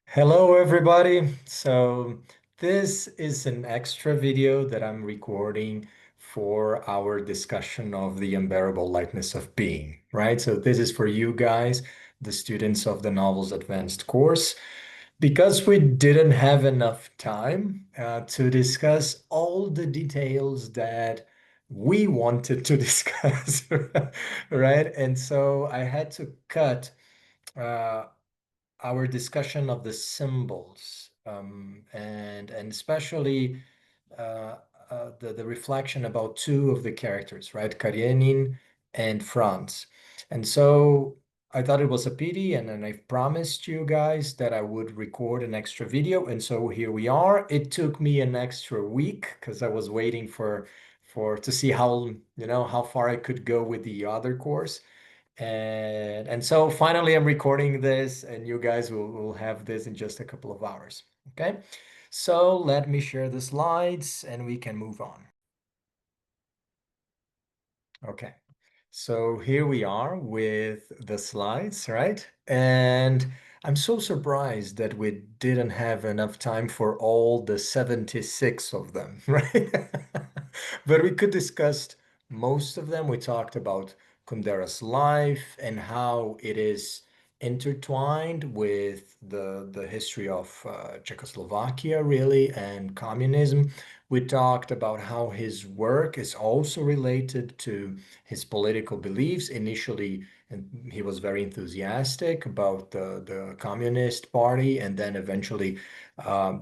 Hello, everybody. So this is an extra video that I'm recording for our discussion of the unbearable lightness of being, right? So this is for you guys, the students of the Novels Advanced course, because we didn't have enough time to discuss all the details that we wanted to discuss, right? And so I had to cut uh, our discussion of the symbols and especially uh, the reflection about two of the characters, right? Karenin and Franz. And so I thought it was a pity, and then I promised you guys that I would record an extra video, and so here we are. It took me an extra week because I was waiting for to see how how far I could go with the other course. And so finally I'm recording this and you guys will have this in just a couple of hours. Okay. So let me share the slides and we can move on. Okay. So here we are with the slides, right? And I'm so surprised that we didn't have enough time for all the 76 of them, right? But we could discuss most of them. We talked about Kundera's life and how it is intertwined with the history of Czechoslovakia, really, and communism. We talked about how his work is also related to his political beliefs. Initially, and he was very enthusiastic about the Communist Party, and then eventually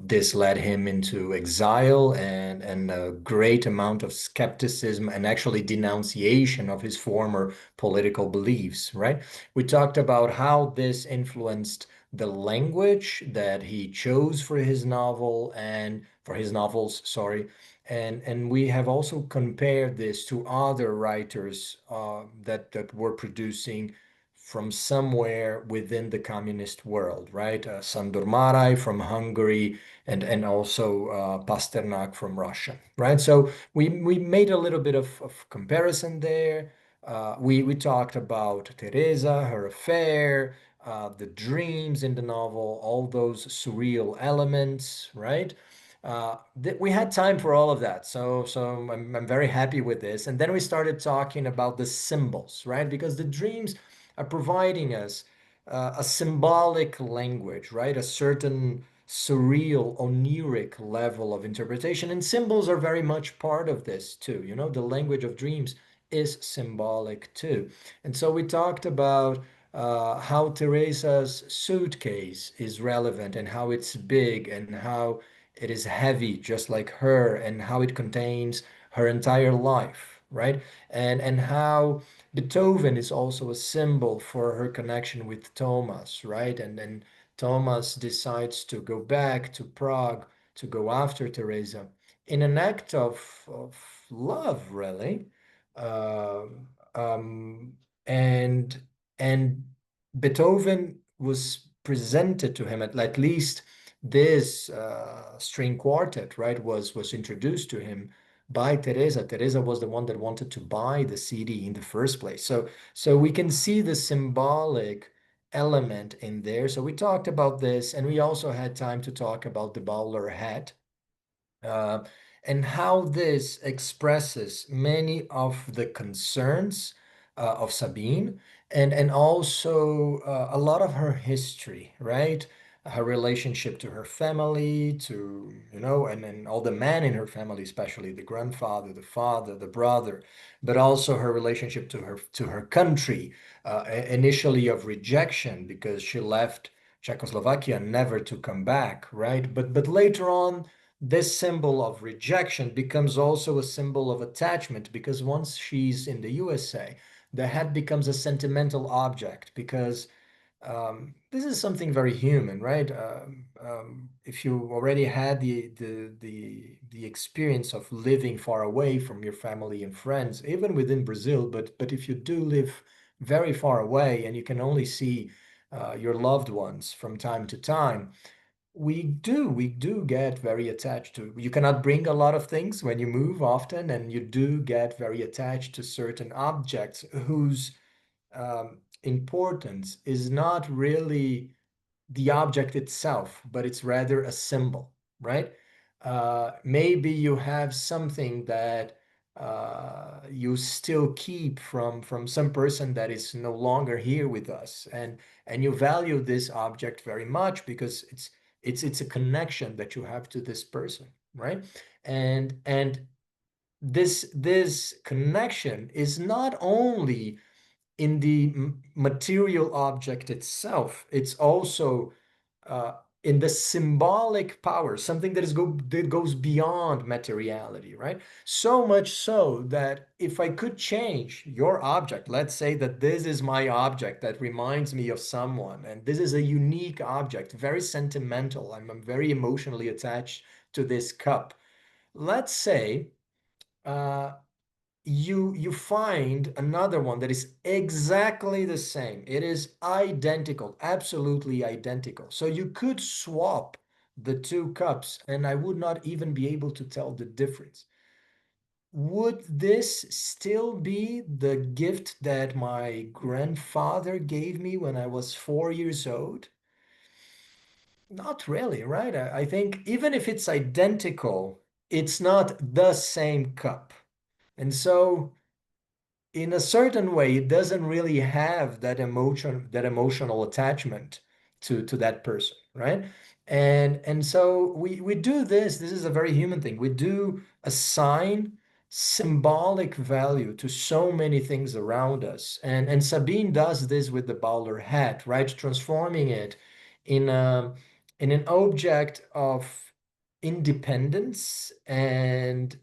this led him into exile and a great amount of skepticism and actually denunciation of his former political beliefs, right? We talked about how this influenced the language that he chose for his novel and for his novels, sorry, and we have also compared this to other writers that were producing from somewhere within the communist world, right? Sándor Márai from Hungary and also Pasternak from Russia, right? So we made a little bit of comparison there. We talked about Teresa, her affair, the dreams in the novel, all those surreal elements, right? We had time for all of that. So I'm very happy with this. And then we started talking about the symbols, right? Because the dreams are providing us a symbolic language, right? A certain surreal, oniric level of interpretation. And symbols are very much part of this too. You know, the language of dreams is symbolic too. And so we talked about how Teresa's suitcase is relevant and how it's big and how it is heavy, just like her, and how it contains her entire life, right? And how Beethoven is also a symbol for her connection with Thomas, right? And then Thomas decides to go back to Prague to go after Teresa in an act of love, really. Um, um, and and Beethoven was presented to him at least this string quartet, right, was introduced to him by Teresa. Teresa was the one that wanted to buy the CD in the first place. So we can see the symbolic element in there. So we talked about this, and we also had time to talk about the bowler hat uh, and how this expresses many of the concerns of Sabine and also a lot of her history, right? Her relationship to her family, to, and all the men in her family, especially the grandfather, the father, the brother, but also her relationship to her country, initially of rejection because she left Czechoslovakia never to come back, right? But later on, this symbol of rejection becomes also a symbol of attachment because once she's in the USA, the hat becomes a sentimental object because this is something very human, right? If you already had the experience of living far away from your family and friends, even within Brazil, but if you do live very far away and you can only see your loved ones from time to time, we do get very attached to. You cannot bring a lot of things when you move often, and you do get very attached to certain objects whose importance is not really the object itself, but it's rather a symbol, right? Maybe you have something that you still keep from some person that is no longer here with us, and you value this object very much because it's a connection that you have to this person, right? And this connection is not only in the material object itself, it's also uh, in the symbolic power, something that goes beyond materiality, right? So much so that if I could change your object, let's say that this is my object that reminds me of someone, and this is a unique object, very sentimental. I'm very emotionally attached to this cup. Let's say uh, you find another one that is exactly the same. It is identical, absolutely identical. So you could swap the two cups and I would not even be able to tell the difference. Would this still be the gift that my grandfather gave me when I was 4 years old? Not really, right? I think even if it's identical, it's not the same cup. And so in a certain way, it doesn't really have that emotional attachment to that person, right? And so we do this. This is a very human thing. We do assign symbolic value to so many things around us. And Sabine does this with the bowler hat, right? Transforming it in in an object of independence and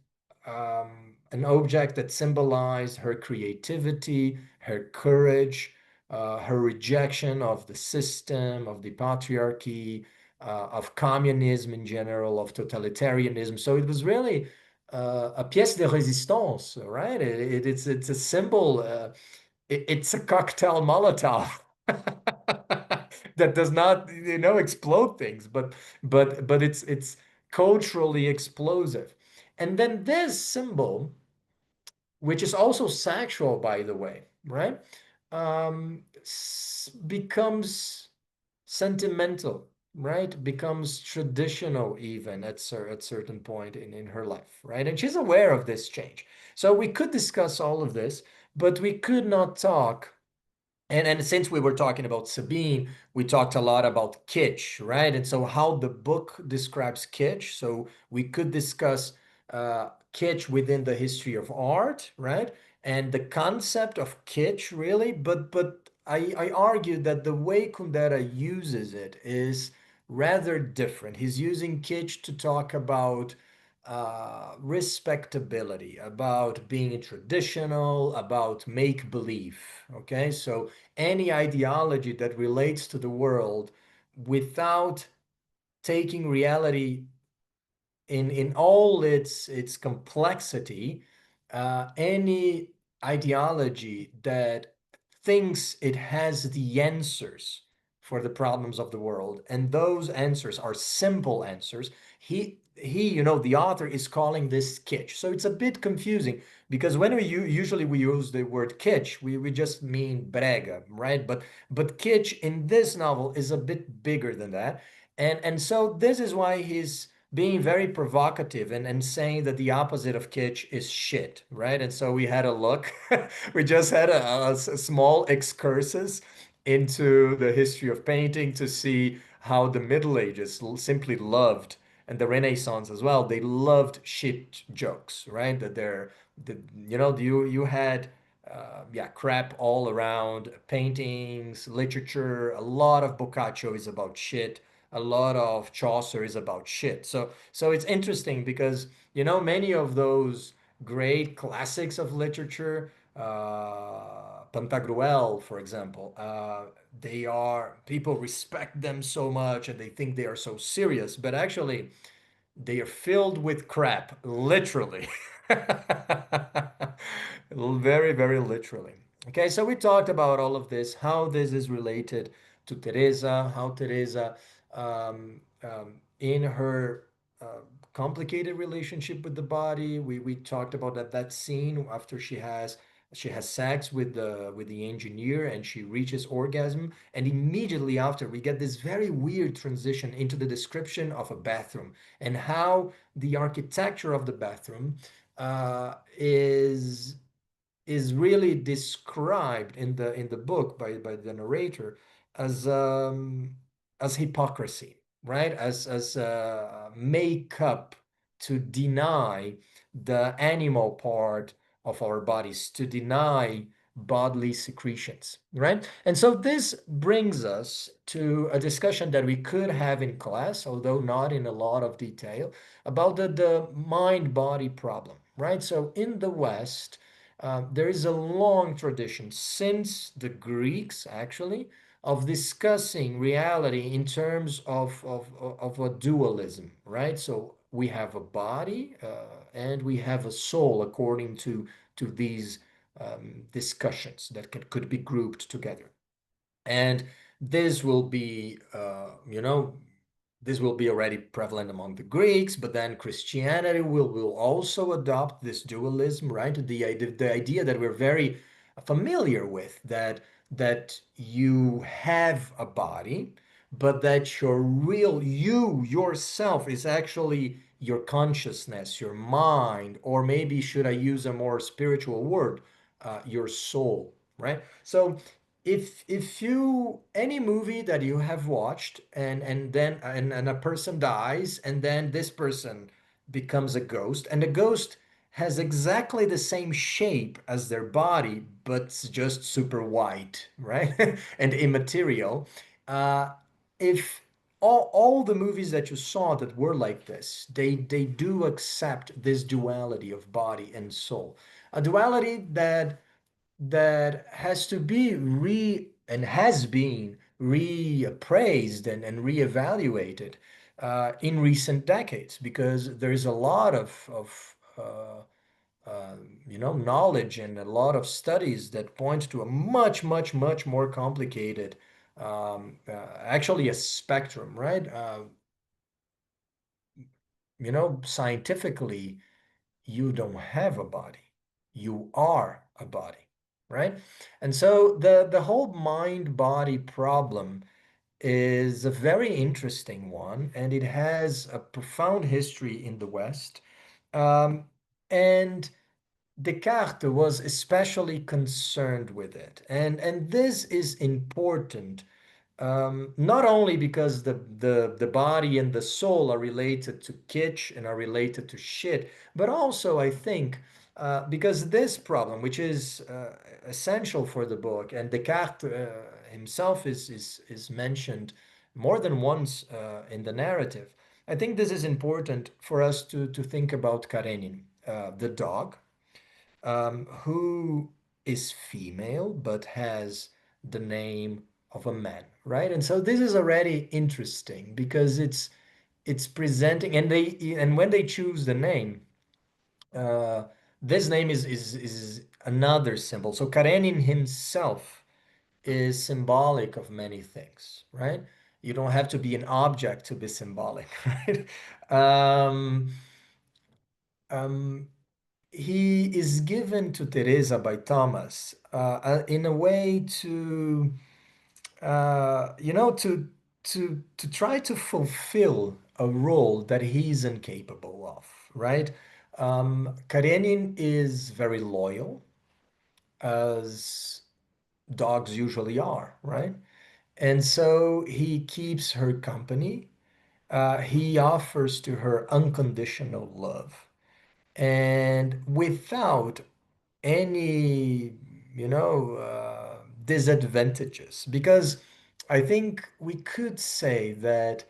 an object that symbolized her creativity, her courage, her rejection of the system, of the patriarchy, of communism in general, of totalitarianism. So it was really a pièce de résistance, right? It's a symbol. It's a cocktail Molotov that does not, explode things, but it's culturally explosive. And then this symbol, which is also sexual, by the way, right? Becomes sentimental, right? Becomes traditional even at certain point in her life, right? And she's aware of this change. So we could discuss all of this, but we could not talk and since we were talking about Sabine, we talked a lot about kitsch, right? And so how the book describes kitsch. So we could discuss kitsch within the history of art, right? And the concept of kitsch, really. But I argue that the way Kundera uses it is rather different. He's using kitsch to talk about respectability, about being traditional, about make believe. Okay, so any ideology that relates to the world without taking reality in all its complexity, any ideology that thinks it has the answers for the problems of the world, and those answers are simple answers. The author is calling this kitsch. So it's a bit confusing because when usually we use the word kitsch, we just mean brega, right? But kitsch in this novel is a bit bigger than that. And so this is why he's being very provocative and saying that the opposite of kitsch is shit, right? And so we had a look, we just had a small excursus into the history of painting to see how the Middle Ages simply loved, and the Renaissance as well, they loved shit jokes, right? That you had yeah, crap all around paintings, literature. A lot of Boccaccio is about shit. A lot of Chaucer is about shit. So it's interesting because many of those great classics of literature, Pantagruel, for example, they are people respect them so much and they think they are so serious, but actually they are filled with crap, literally. Very, very literally. Okay, so we talked about all of this, how this is related to Teresa, how Teresa, in her complicated relationship with the body, we talked about that scene after she has She has sex with the engineer and she reaches orgasm. And immediately after, we get this very weird transition into the description of a bathroom and how the architecture of the bathroom is really described in the book by the narrator as as hypocrisy, right? As makeup to deny the animal part of our bodies, to deny bodily secretions, right? And so this brings us to a discussion that we could have in class, although not in a lot of detail, about the mind-body problem, right? So in the West, there is a long tradition since the Greeks, actually, of discussing reality in terms of a dualism, right? So we have a body and we have a soul according to these discussions that could be grouped together. And this will be, this will be already prevalent among the Greeks, but then Christianity will also adopt this dualism, right? The idea that we're very familiar with, that you have a body, but that your real you, yourself, is actually your consciousness, your mind, or maybe should I use a more spiritual word, your soul, right? So if you any movie that you have watched and a person dies and then this person becomes a ghost and the ghost has exactly the same shape as their body but it's just super white, right? And immaterial. If all the movies that you saw that were like this, they do accept this duality of body and soul, a duality that has to be and has been reappraised and reevaluated in recent decades because there is a lot knowledge and a lot of studies that point to a much more complicated, actually a spectrum, right? Scientifically, you don't have a body. You are a body, right? And so the whole mind-body problem is a very interesting one, and it has a profound history in the West. Um, and Descartes was especially concerned with it. And this is important, not only because the body and the soul are related to kitsch and are related to shit, but also I think because this problem, which is essential for the book, and Descartes himself is mentioned more than once in the narrative. I think this is important for us to think about Karenin, the dog, who is female but has the name of a man, right? And so this is already interesting because it's presenting, and when they choose the name, uh, this name is another symbol. So Karenin himself is symbolic of many things, right? You don't have to be an object to be symbolic, right? Um, um, he is given to Teresa by Thomas in a way to to try to fulfill a role that he's incapable of, right? Karenin is very loyal, as dogs usually are, right? And so he keeps her company. He offers to her unconditional love and without any disadvantages, because I think we could say that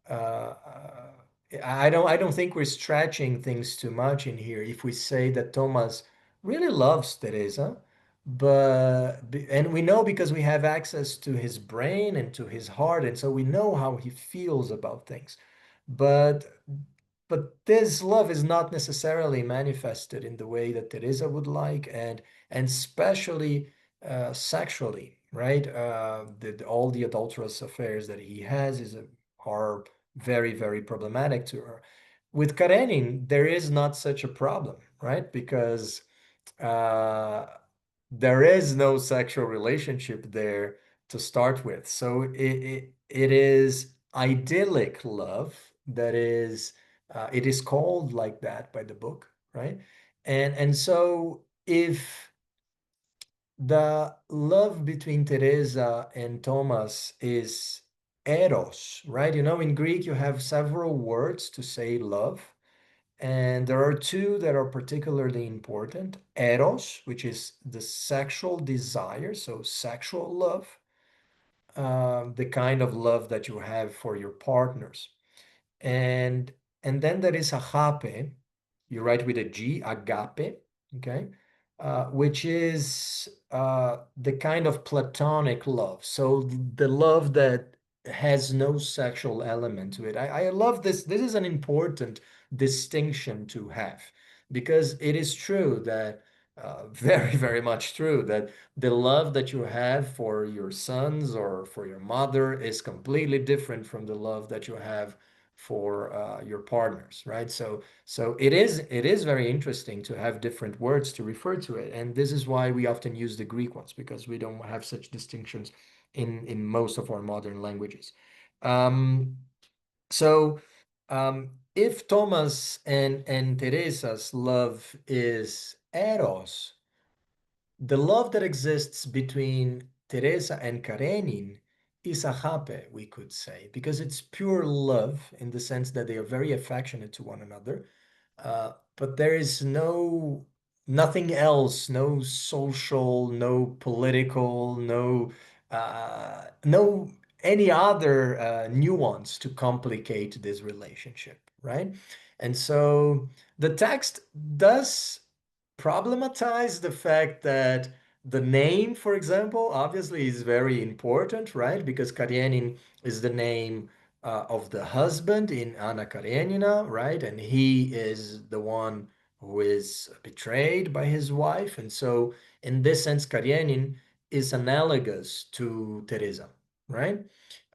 I don't think we're stretching things too much in here if we say that Thomas really loves Teresa, and we know because we have access to his brain and to his heart, and so we know how he feels about things. But this love is not necessarily manifested in the way that Teresa would like, and especially sexually, right? All the adulterous affairs that he has are very problematic to her. With Karenin, there is not such a problem, right? Because uh, there is no sexual relationship there to start with. So it is idyllic love that is it is called like that by the book, right? And so if the love between Teresa and Thomas is eros, right? You know, in Greek you have several words to say love. And there are two that are particularly important. Eros, which is the sexual desire, so sexual love, the kind of love that you have for your partners. And and then there is agape. You write with a G, agape, okay, which is the kind of platonic love. So the love that has no sexual element to it. I love this. This is an important distinction to have because it is true that very, very much true that the love that you have for your sons or for your mother is completely different from the love that you have for your partners, right? So it is very interesting to have different words to refer to it, and this is why we often use the Greek ones because we don't have such distinctions in most of our modern languages. Um, so if Thomas and Teresa's love is eros, the love that exists between Teresa and Karenin is agape, we could say, because it's pure love in the sense that they are very affectionate to one another. But there is nothing else, no social, no political, no any other nuance to complicate this relationship, right? And so the text does problematize the fact that the name, for example, obviously is very important, right? Because Karenin is the name of the husband in Anna Karenina, right? And he is the one who is betrayed by his wife. And so, in this sense, Karenin is analogous to Teresa, right?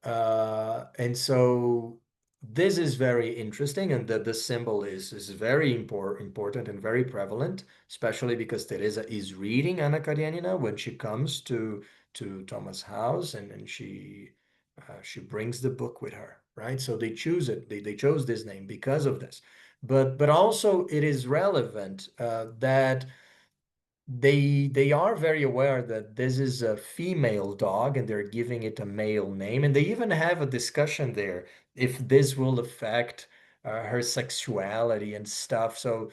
And so this is very interesting, and that the symbol is very important and very prevalent, especially because Teresa is reading Anna Karenina when she comes to Thomas' house, and she brings the book with her, right? So they choose it. They chose this name because of this. But also it is relevant that they are very aware that this is a female dog and they're giving it a male name, and they even have a discussion there if this will affect her sexuality and stuff. So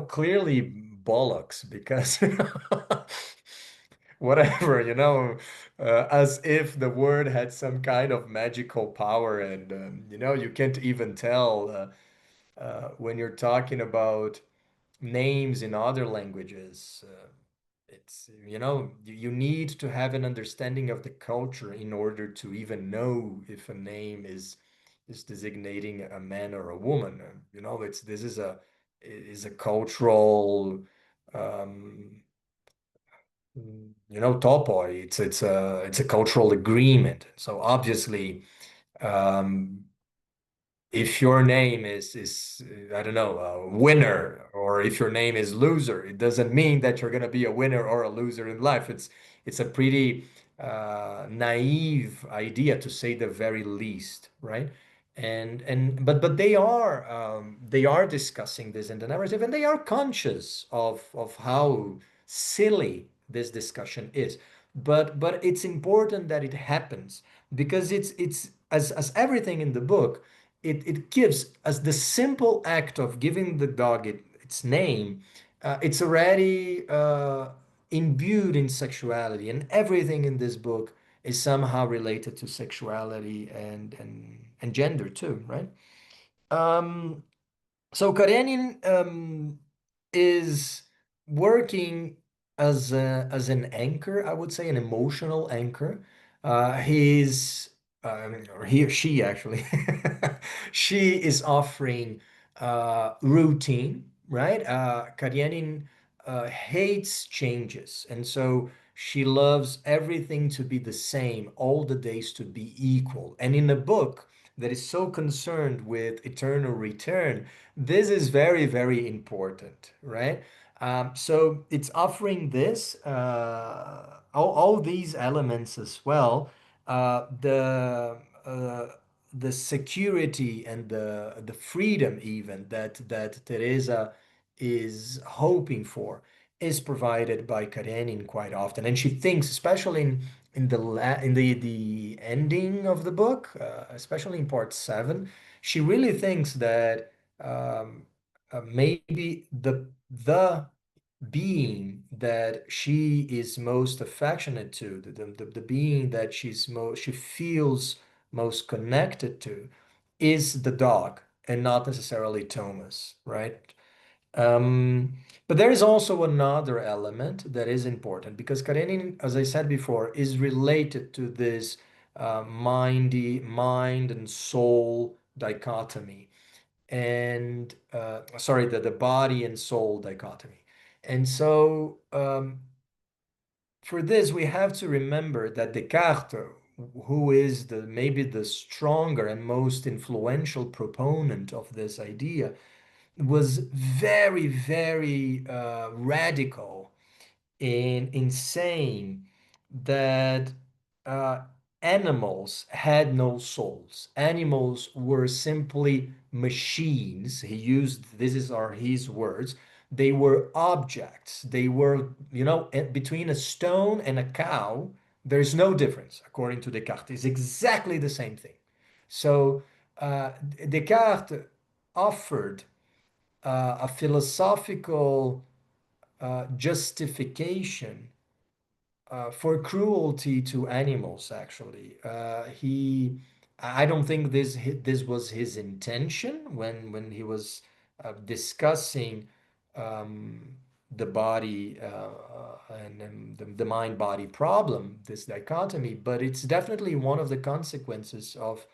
clearly bollocks because whatever, as if the word had some kind of magical power, and you can't even tell when you're talking about names in other languages. It's you need to have an understanding of the culture in order to even know if a name is designating a man or a woman. It's this is a cultural um, topoi. It's a cultural agreement. So obviously, um, if your name is I don't know, winner, or if your name is loser, it doesn't mean that you're going to be a winner or a loser in life. It's a pretty naive idea, to say the very least, right? But they are discussing this in the narrative, and they are conscious of how silly this discussion is. But it's important that it happens because it's as everything in the book, it gives, as the simple act of giving the dog its name, it's already imbued in sexuality, and everything in this book is somehow related to sexuality and gender too, right? Um, so Karenin is working as an anchor, I would say, an emotional anchor. He's or he or she actually, she is offering routine, right? Karenin hates changes, and so she loves everything to be the same, all the days to be equal. And in a book that is so concerned with eternal return, this is very, very important, right? So it's offering this, all these elements as well. Uh, the uh, the security and the freedom even that Teresa is hoping for is provided by Karenin quite often, and she thinks, especially in the ending of the book, especially in part 7, she really thinks that maybe the being that she is most affectionate to, the being that she feels most connected to, is the dog and not necessarily Thomas, right? Um, but there is also another element that is important because Karenin, as I said before, is related to this mind and soul dichotomy, and sorry, the body and soul dichotomy. And so for this, we have to remember that Descartes, who is the maybe the stronger and most influential proponent of this idea, was very, very radical in saying that uh, animals had no souls. Animals were simply machines. He used, this is are his words. They were objects. They were, between a stone and a cow, there's no difference, according to Descartes. It's exactly the same thing. So Descartes offered a philosophical justification for cruelty to animals. Actually, I don't think this was his intention when he was discussing um, the body and the mind-body problem, this dichotomy. But it's definitely one of the consequences of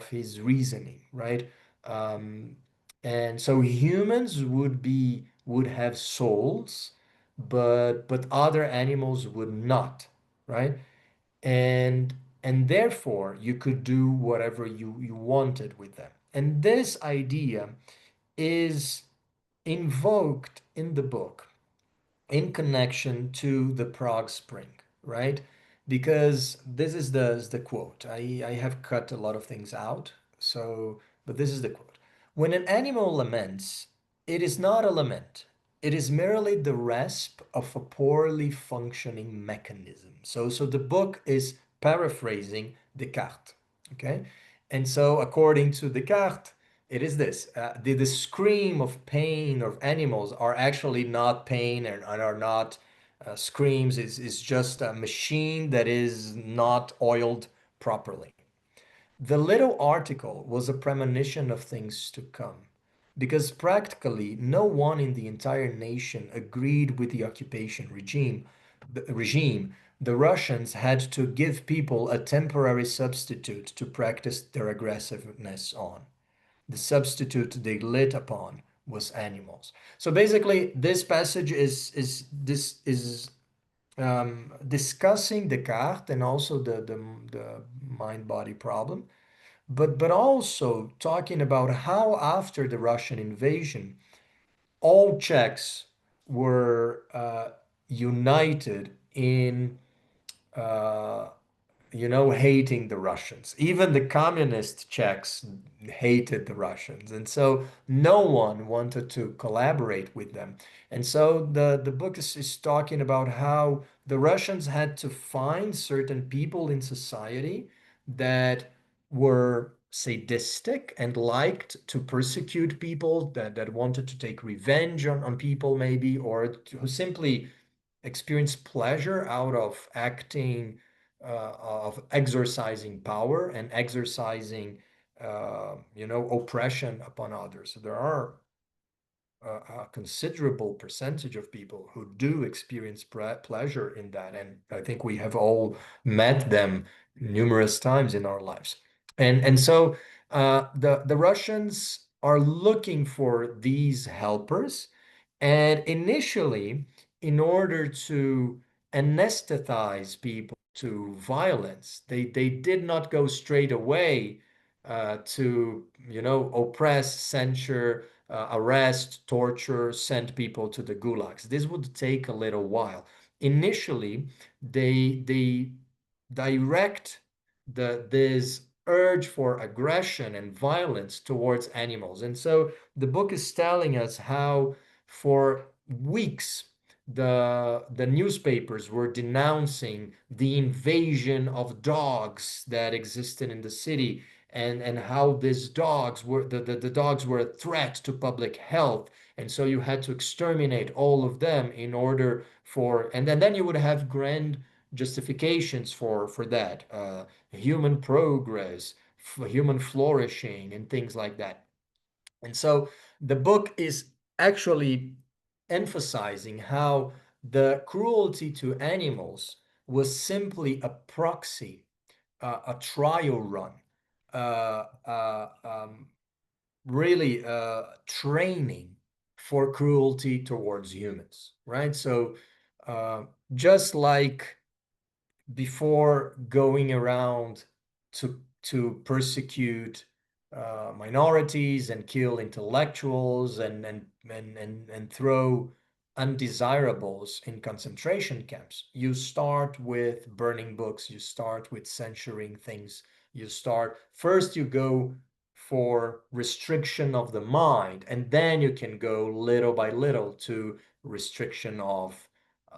his reasoning, right? Um, and so humans would have souls, but other animals would not, right? And therefore you could do whatever you wanted with them. And this idea is invoked in the book in connection to the Prague Spring, right? Because this is the quote. I have cut a lot of things out, so but this is the quote. When an animal laments, it is not a lament. It is merely the rasp of a poorly functioning mechanism. So the book is paraphrasing Descartes, okay? And so according to Descartes, it is this. The scream of pain of animals are actually not pain and are not screams. Is just a machine that is not oiled properly. The little article was a premonition of things to come, because practically no one in the entire nation agreed with the occupation regime. The Russians had to give people a temporary substitute to practice their aggressiveness on. The substitute they lit upon was animals. So basically, this passage is discussing Descartes and also the mind body problem, but also talking about how after the Russian invasion, all Czechs were united in uh, hating the Russians. Even the communist Czechs hated the Russians. And so no one wanted to collaborate with them. And so the book is talking about how the Russians had to find certain people in society that were sadistic and liked to persecute people, that wanted to take revenge on people, maybe, or who simply experience pleasure out of acting, of exercising power and exercising, oppression upon others. So there are a considerable percentage of people who do experience pleasure in that. And I think we have all met them numerous times in our lives. And so the Russians are looking for these helpers. And initially, in order to anesthetize people to violence, they did not go straight away to, oppress, censure, arrest, torture, send people to the gulags. This would take a little while. Initially, they direct this urge for aggression and violence towards animals. And so the book is telling us how for weeks the newspapers were denouncing the invasion of dogs that existed in the city, and how these dogs were the dogs were a threat to public health, and so you had to exterminate all of them in order for, and then you would have grand justifications for that, human progress, human flourishing, and things like that. And so the book is actually emphasizing how the cruelty to animals was simply a proxy, a trial run, uh, uh, um, really training for cruelty towards humans, right? So uh, just like before going around to persecute minorities and kill intellectuals and throw undesirables in concentration camps. You start with burning books, you start with censoring things, you start first, you go for restriction of the mind, and then you can go little by little to restriction of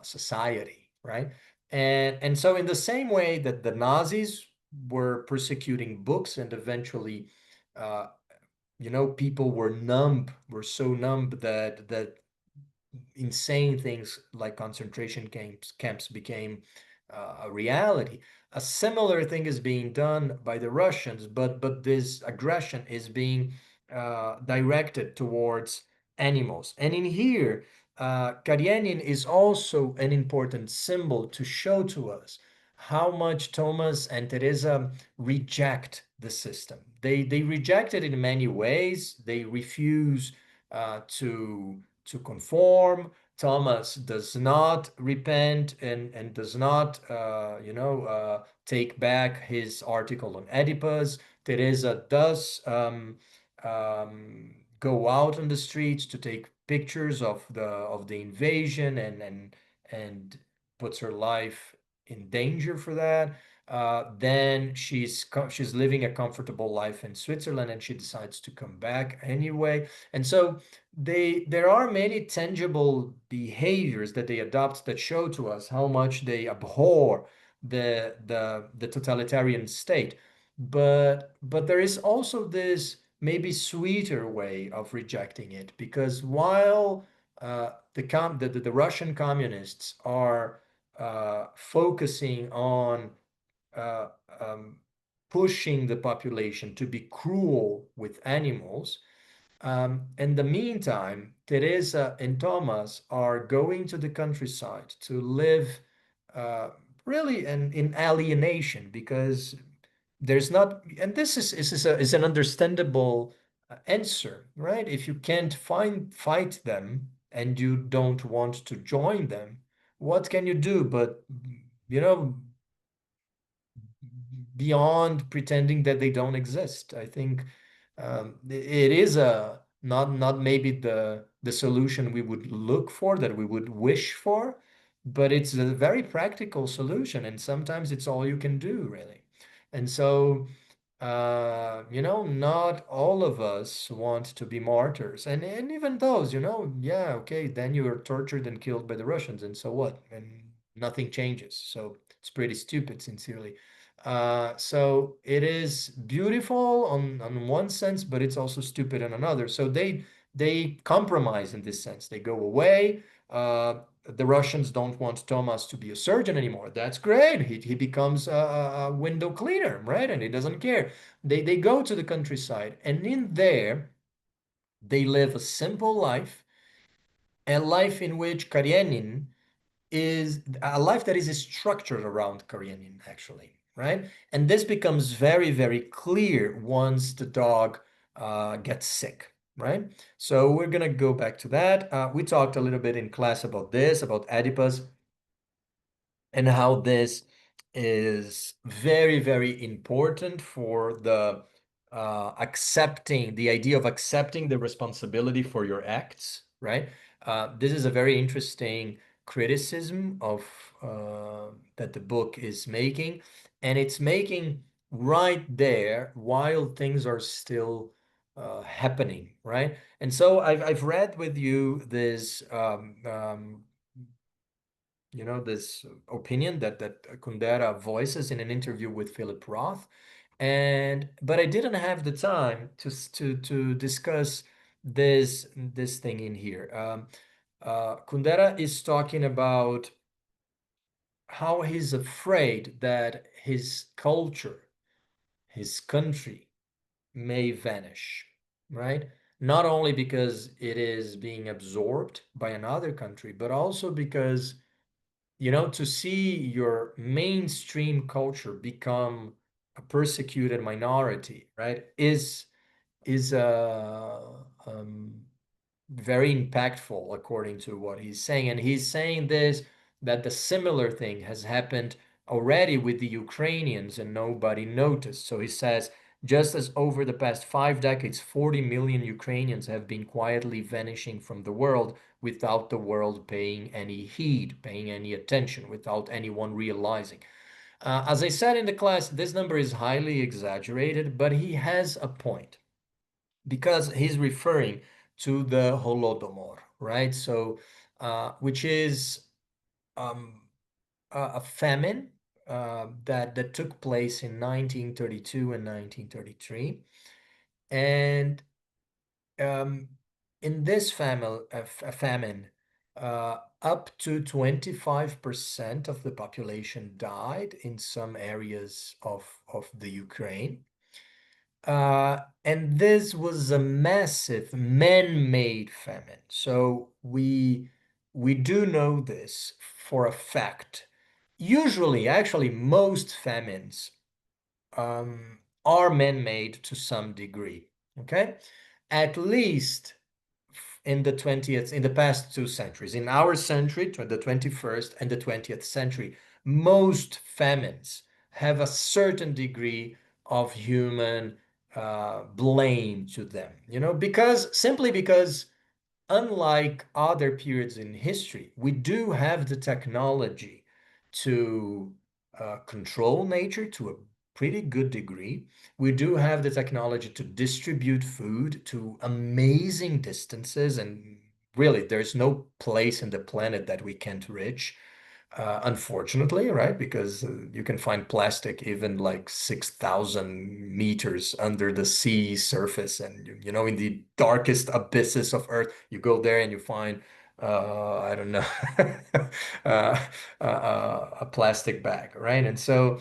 society, right? And so in the same way that the Nazis were persecuting books, and eventually uh, people were so numb that insane things like concentration camps became a reality. A similar thing is being done by the Russians, but this aggression is being directed towards animals. And in here, Karenin is also an important symbol to show to us how much Thomas and Teresa reject the system. They reject it in many ways. They refuse to conform. Thomas does not repent and does not, take back his article on Oedipus. Teresa does go out on the streets to take pictures of the invasion and puts her life in danger for that. Then she's living a comfortable life in Switzerland, and she decides to come back anyway. And so there are many tangible behaviors that they adopt that show to us how much they abhor the totalitarian state. But there is also this maybe sweeter way of rejecting it, because while the Russian communists are focusing on uh, um, pushing the population to be cruel with animals, in the meantime, Teresa and Thomas are going to the countryside to live uh, really in alienation, because there's not, and is an understandable answer, right? If you can't fight them and you don't want to join them, what can you do but, you know, beyond pretending that they don't exist? I think it is a not maybe the solution we would look for, that we would wish for, but it's a very practical solution, and sometimes it's all you can do, really. And so not all of us want to be martyrs. And even those, yeah, okay, then you are tortured and killed by the Russians, and so what? And nothing changes. So it's pretty stupid, sincerely. So it is beautiful on one sense, but it's also stupid on another. So they compromise in this sense. They go away. The Russians don't want Thomas to be a surgeon anymore. That's great. He becomes a window cleaner, right? And he doesn't care. They go to the countryside, and in there they live a simple life, a life in which Karenin is a life that is structured around Karenin, actually, right? And this becomes very, very clear once the dog gets sick, right? So we're gonna go back to that. We talked a little bit in class about this, about Oedipus, and how this is very, very important for the accepting the idea of accepting the responsibility for your acts, right? This is a very interesting criticism of that the book is making, and it's making right there while things are still happening, right? And so I've read with you this this opinion that Kundera voices in an interview with Philip Roth, and but I didn't have the time to discuss this thing in here. Kundera is talking about how he's afraid that his culture, his country, may vanish, right? Not only because it is being absorbed by another country, but also because to see your mainstream culture become a persecuted minority, right, is very impactful according to what he's saying. And he's saying this that the similar thing has happened already with the Ukrainians and nobody noticed. So he says, just as over the past 5 decades, 40 million Ukrainians have been quietly vanishing from the world without the world paying any heed, paying any attention, without anyone realizing. As I said in the class, this number is highly exaggerated, but he has a point because he's referring to the Holodomor, right? So, which is um, a famine that took place in 1932 and 1933, and um, in this famine, up to 25% of the population died in some areas of the Ukraine. And this was a massive man-made famine. So we do know this for a fact. Usually, actually, most famines are man-made to some degree. Okay, at least in the 20th, in the past 2 centuries, in our century, the 21st and the 20th century, most famines have a certain degree of human blame to them, because simply because unlike other periods in history, we do have the technology to control nature to a pretty good degree. We do have the technology to distribute food to amazing distances, and really, there's no place in the planet that we can't reach. Unfortunately, right? Because you can find plastic even like 6,000 meters under the sea surface. And, in the darkest abysses of Earth, you go there and you find, I don't know, uh, a plastic bag, right? And so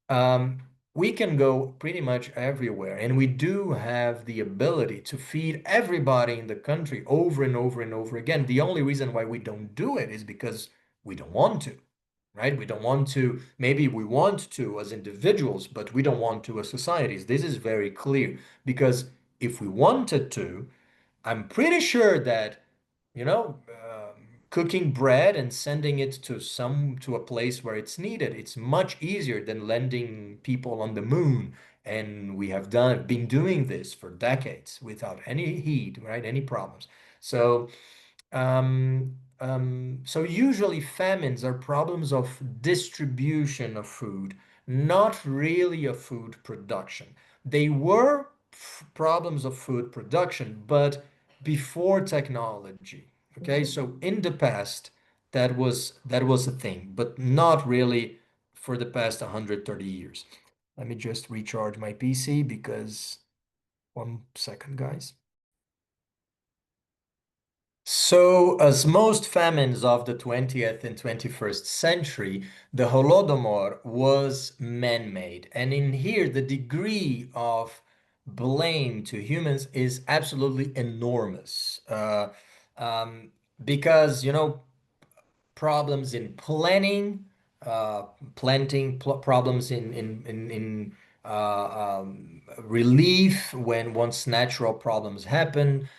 um, we can go pretty much everywhere, and we do have the ability to feed everybody in the country over and over and over again. The only reason why we don't do it is because we don't want to, right? We don't want to. Maybe we want to as individuals, but we don't want to as societies. This is very clear because if we wanted to, I'm pretty sure that, cooking bread and sending it to a place where it's needed, it's much easier than landing people on the moon. And we have been doing this for decades without any heat, right? Any problems. So so usually famines are problems of distribution of food, not really of food production. They were problems of food production, but before technology. Okay, so in the past, that was a thing, but not really for the past 130 years. Let me just recharge my PC because 1 second, guys. So, as most famines of the 20th and 21st century, the Holodomor was man-made. And in here, the degree of blame to humans is absolutely enormous. Um, because, problems in planning, planting problems in relief when once natural problems happen,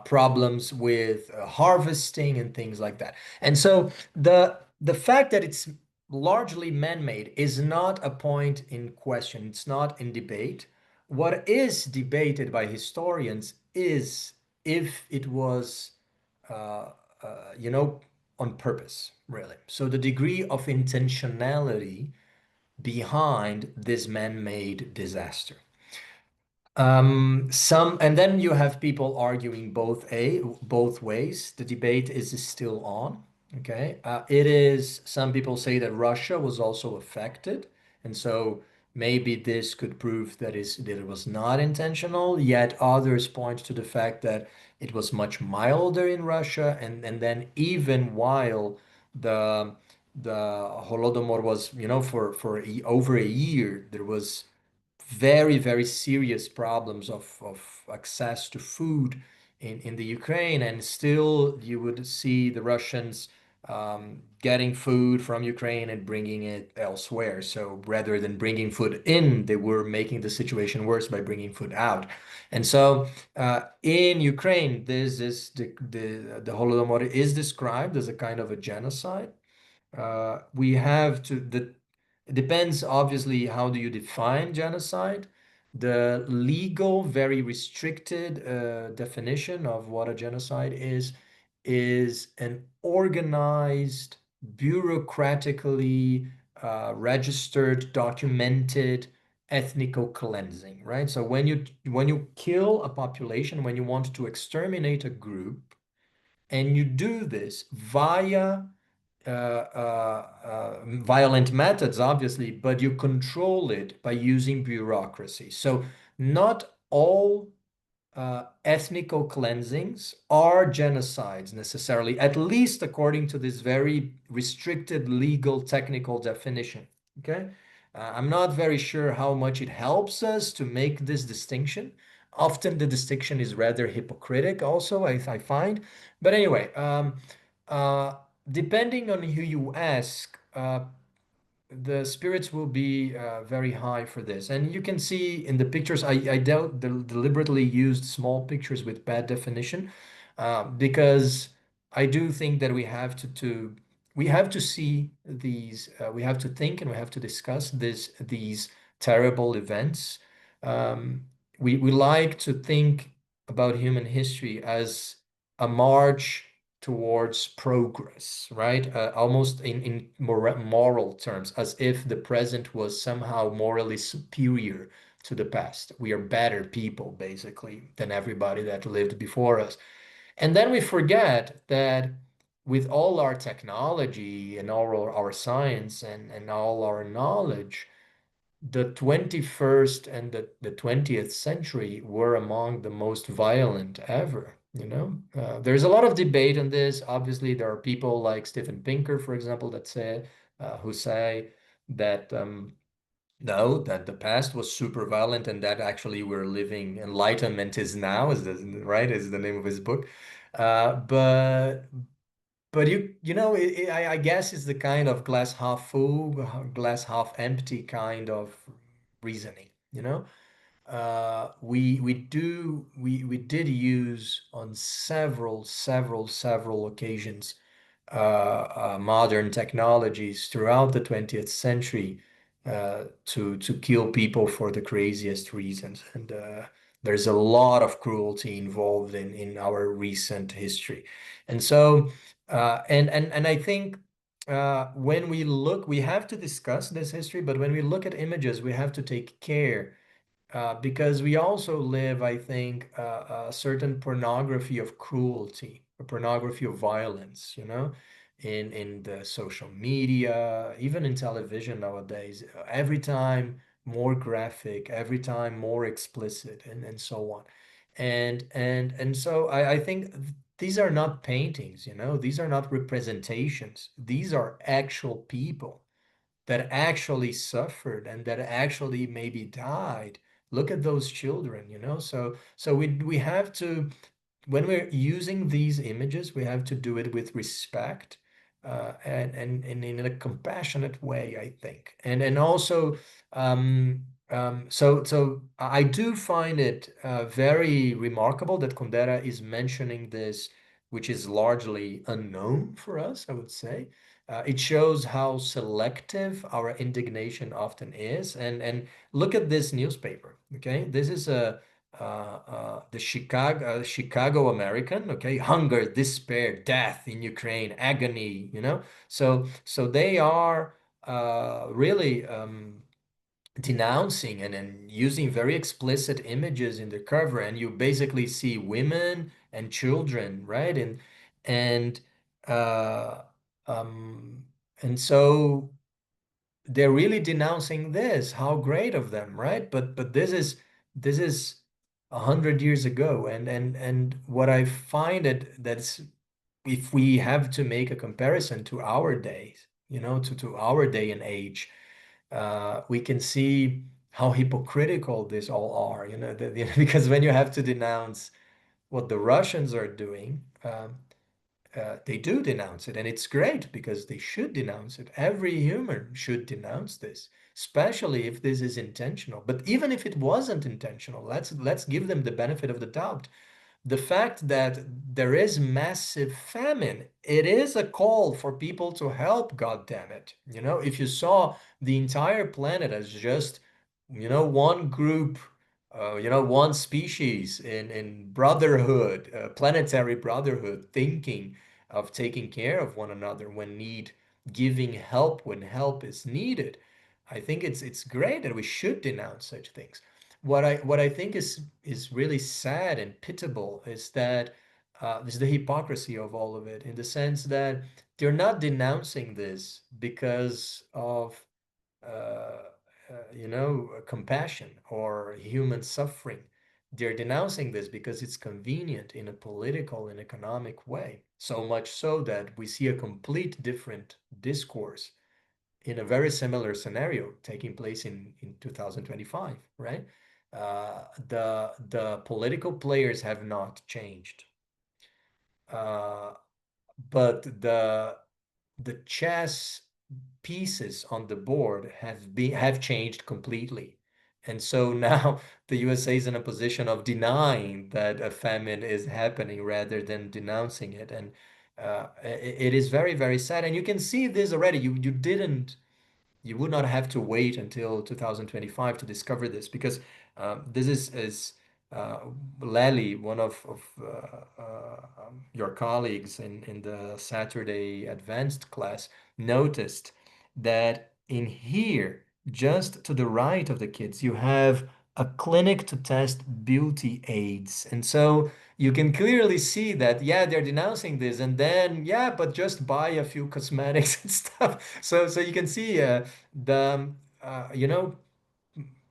problems with harvesting and things like that. And so the fact that it's largely man-made is not a point in question. It's not in debate. what is debated by historians is if it was, uh, you know, on purpose, really. So the degree of intentionality behind this man-made disaster. And then you have people arguing both ways. The debate is still on. Okay. It is, some people say that Russia was also affected. And so maybe this could prove that it was not intentional, yet others point to the fact that it was much milder in Russia. And then even while the the Holodomor was, over a year, there was very, very serious problems of access to food in the Ukraine. And still, you would see the Russians getting food from Ukraine and bringing it elsewhere. So rather than bringing food in, they were making the situation worse by bringing food out. And so in Ukraine, the Holodomor is described as a kind of a genocide. We have to the It depends, obviously, how do you define genocide. The legal, very restricted definition of what a genocide is an organized, bureaucratically registered, documented ethnical cleansing, right? So when you kill a population, when you want to exterminate a group, and you do this via violent methods, obviously, but you control it by using bureaucracy. So not all ethnical cleansings are genocides necessarily, at least according to this very restricted legal technical definition. Okay. I'm not very sure how much it helps us to make this distinction. Often the distinction is rather hypocritic, also, I find. But anyway, uh, depending on who you ask, the spirits will be very high for this. And you can see in the pictures, I deliberately used small pictures with bad definition, because I do think that we have to see these, we have to think and we have to discuss these terrible events. Um, we like to think about human history as a march towards progress, right? Almost in moral terms, as if the present was somehow morally superior to the past. We are better people, basically, than everybody that lived before us. And then we forget that with all our technology and all our science and all our knowledge, the 21st and the 20th century were among the most violent ever. There's a lot of debate on this. Obviously, there are people like Steven Pinker, for example, who say that no, that the past was super violent and that actually we're living enlightenment is now, is the name of his book. But I guess it's the kind of glass half full, glass half empty kind of reasoning, we did use on several occasions modern technologies throughout the 20th century to kill people for the craziest reasons. And there's a lot of cruelty involved in our recent history. And so, and I think when we look, we have to discuss this history, but when we look at images, we have to take care because we also live, I think, a certain pornography of cruelty, a pornography of violence, in the social media, even in television nowadays. Every time more graphic, every time more explicit, and so on. And so I think these are not paintings, these are not representations. These are actual people that actually suffered and that actually maybe died. Look at those children, so we have to, when we're using these images, we have to do it with respect, and in a compassionate way, I think. And also, so I do find it very remarkable that Kundera is mentioning this, which is largely unknown for us, I would say. It shows how selective our indignation often is. And look at this newspaper. Okay, this is a the Chicago American. Okay, hunger, despair, death in Ukraine, agony. So they are really denouncing and using very explicit images in the cover, and you basically see women and children, right? And uh, um, and so they're really denouncing this. How great of them, right? But this is 100 years ago, and what I find it that's if we have to make a comparison to our days, to our day and age, we can see how hypocritical this all are, because when you have to denounce what the Russians are doing, they do denounce it, and it's great because they should denounce it. Every human should denounce this, especially if this is intentional. But even if it wasn't intentional, let's give them the benefit of the doubt. The fact that there is massive famine, it is a call for people to help, god damn it. If you saw the entire planet as just, one group, one species in brotherhood, planetary brotherhood, thinking of taking care of one another when need, giving help when help is needed, I think it's great that we should denounce such things. What I think is really sad and pitiable is the hypocrisy of all of it, in the sense that they're not denouncing this because of compassion or human suffering. They're denouncing this because it's convenient in a political and economic way. So much so that we see a complete different discourse in a very similar scenario taking place in 2025, right? The political players have not changed, uh, but the chess pieces on the board have changed completely. And so now the USA is in a position of denying that a famine is happening rather than denouncing it. And it is very, very sad. And you can see this already. You would not have to wait until 2025 to discover this, because this is uh, Lally, one of your colleagues in the Saturday Advanced class, noticed that in here, just to the right of the kids, you have a clinic to test beauty aids. And so you can clearly see that, yeah, they're denouncing this, and then, yeah, but just buy a few cosmetics and stuff. So you can see the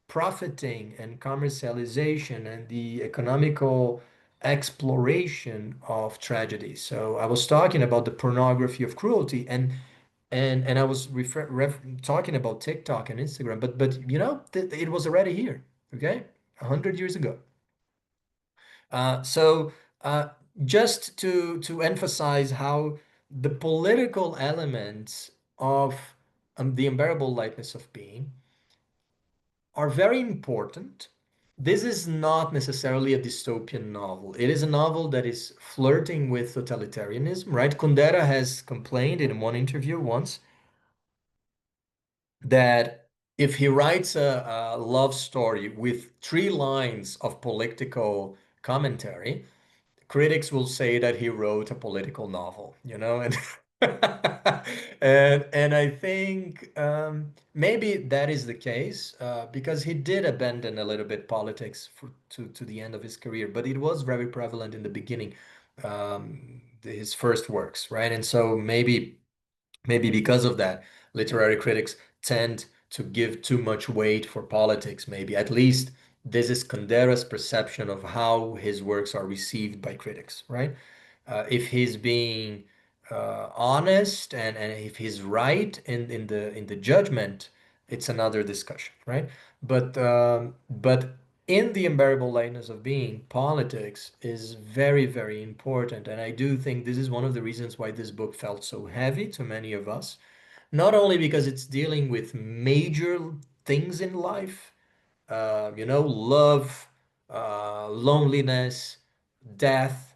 profiting and commercialization and the economical exploration of tragedy. So I was talking about the pornography of cruelty, and I was talking about TikTok and Instagram, but it was already here, okay, 100 years ago. So just to emphasize how the political elements of the unbearable lightness of being are very important. This is not necessarily a dystopian novel. It is a novel that is flirting with totalitarianism, right? Kundera has complained in one interview once that if he writes a love story with 3 lines of political commentary, critics will say that he wrote a political novel, and and I think maybe that is the case, because he did abandon a little bit politics to the end of his career, but it was very prevalent in the beginning, his first works, right? And so maybe because of that, literary critics tend to give too much weight for politics, maybe. At least this is Kundera's perception of how his works are received by critics, right? If he's being honest, and if he's right in the judgment, it's another discussion, right? But in the unbearable lightness of being, politics is very, very important. And I do think this is one of the reasons why this book felt so heavy to many of us. Not only because it's dealing with major things in life, love, loneliness, death,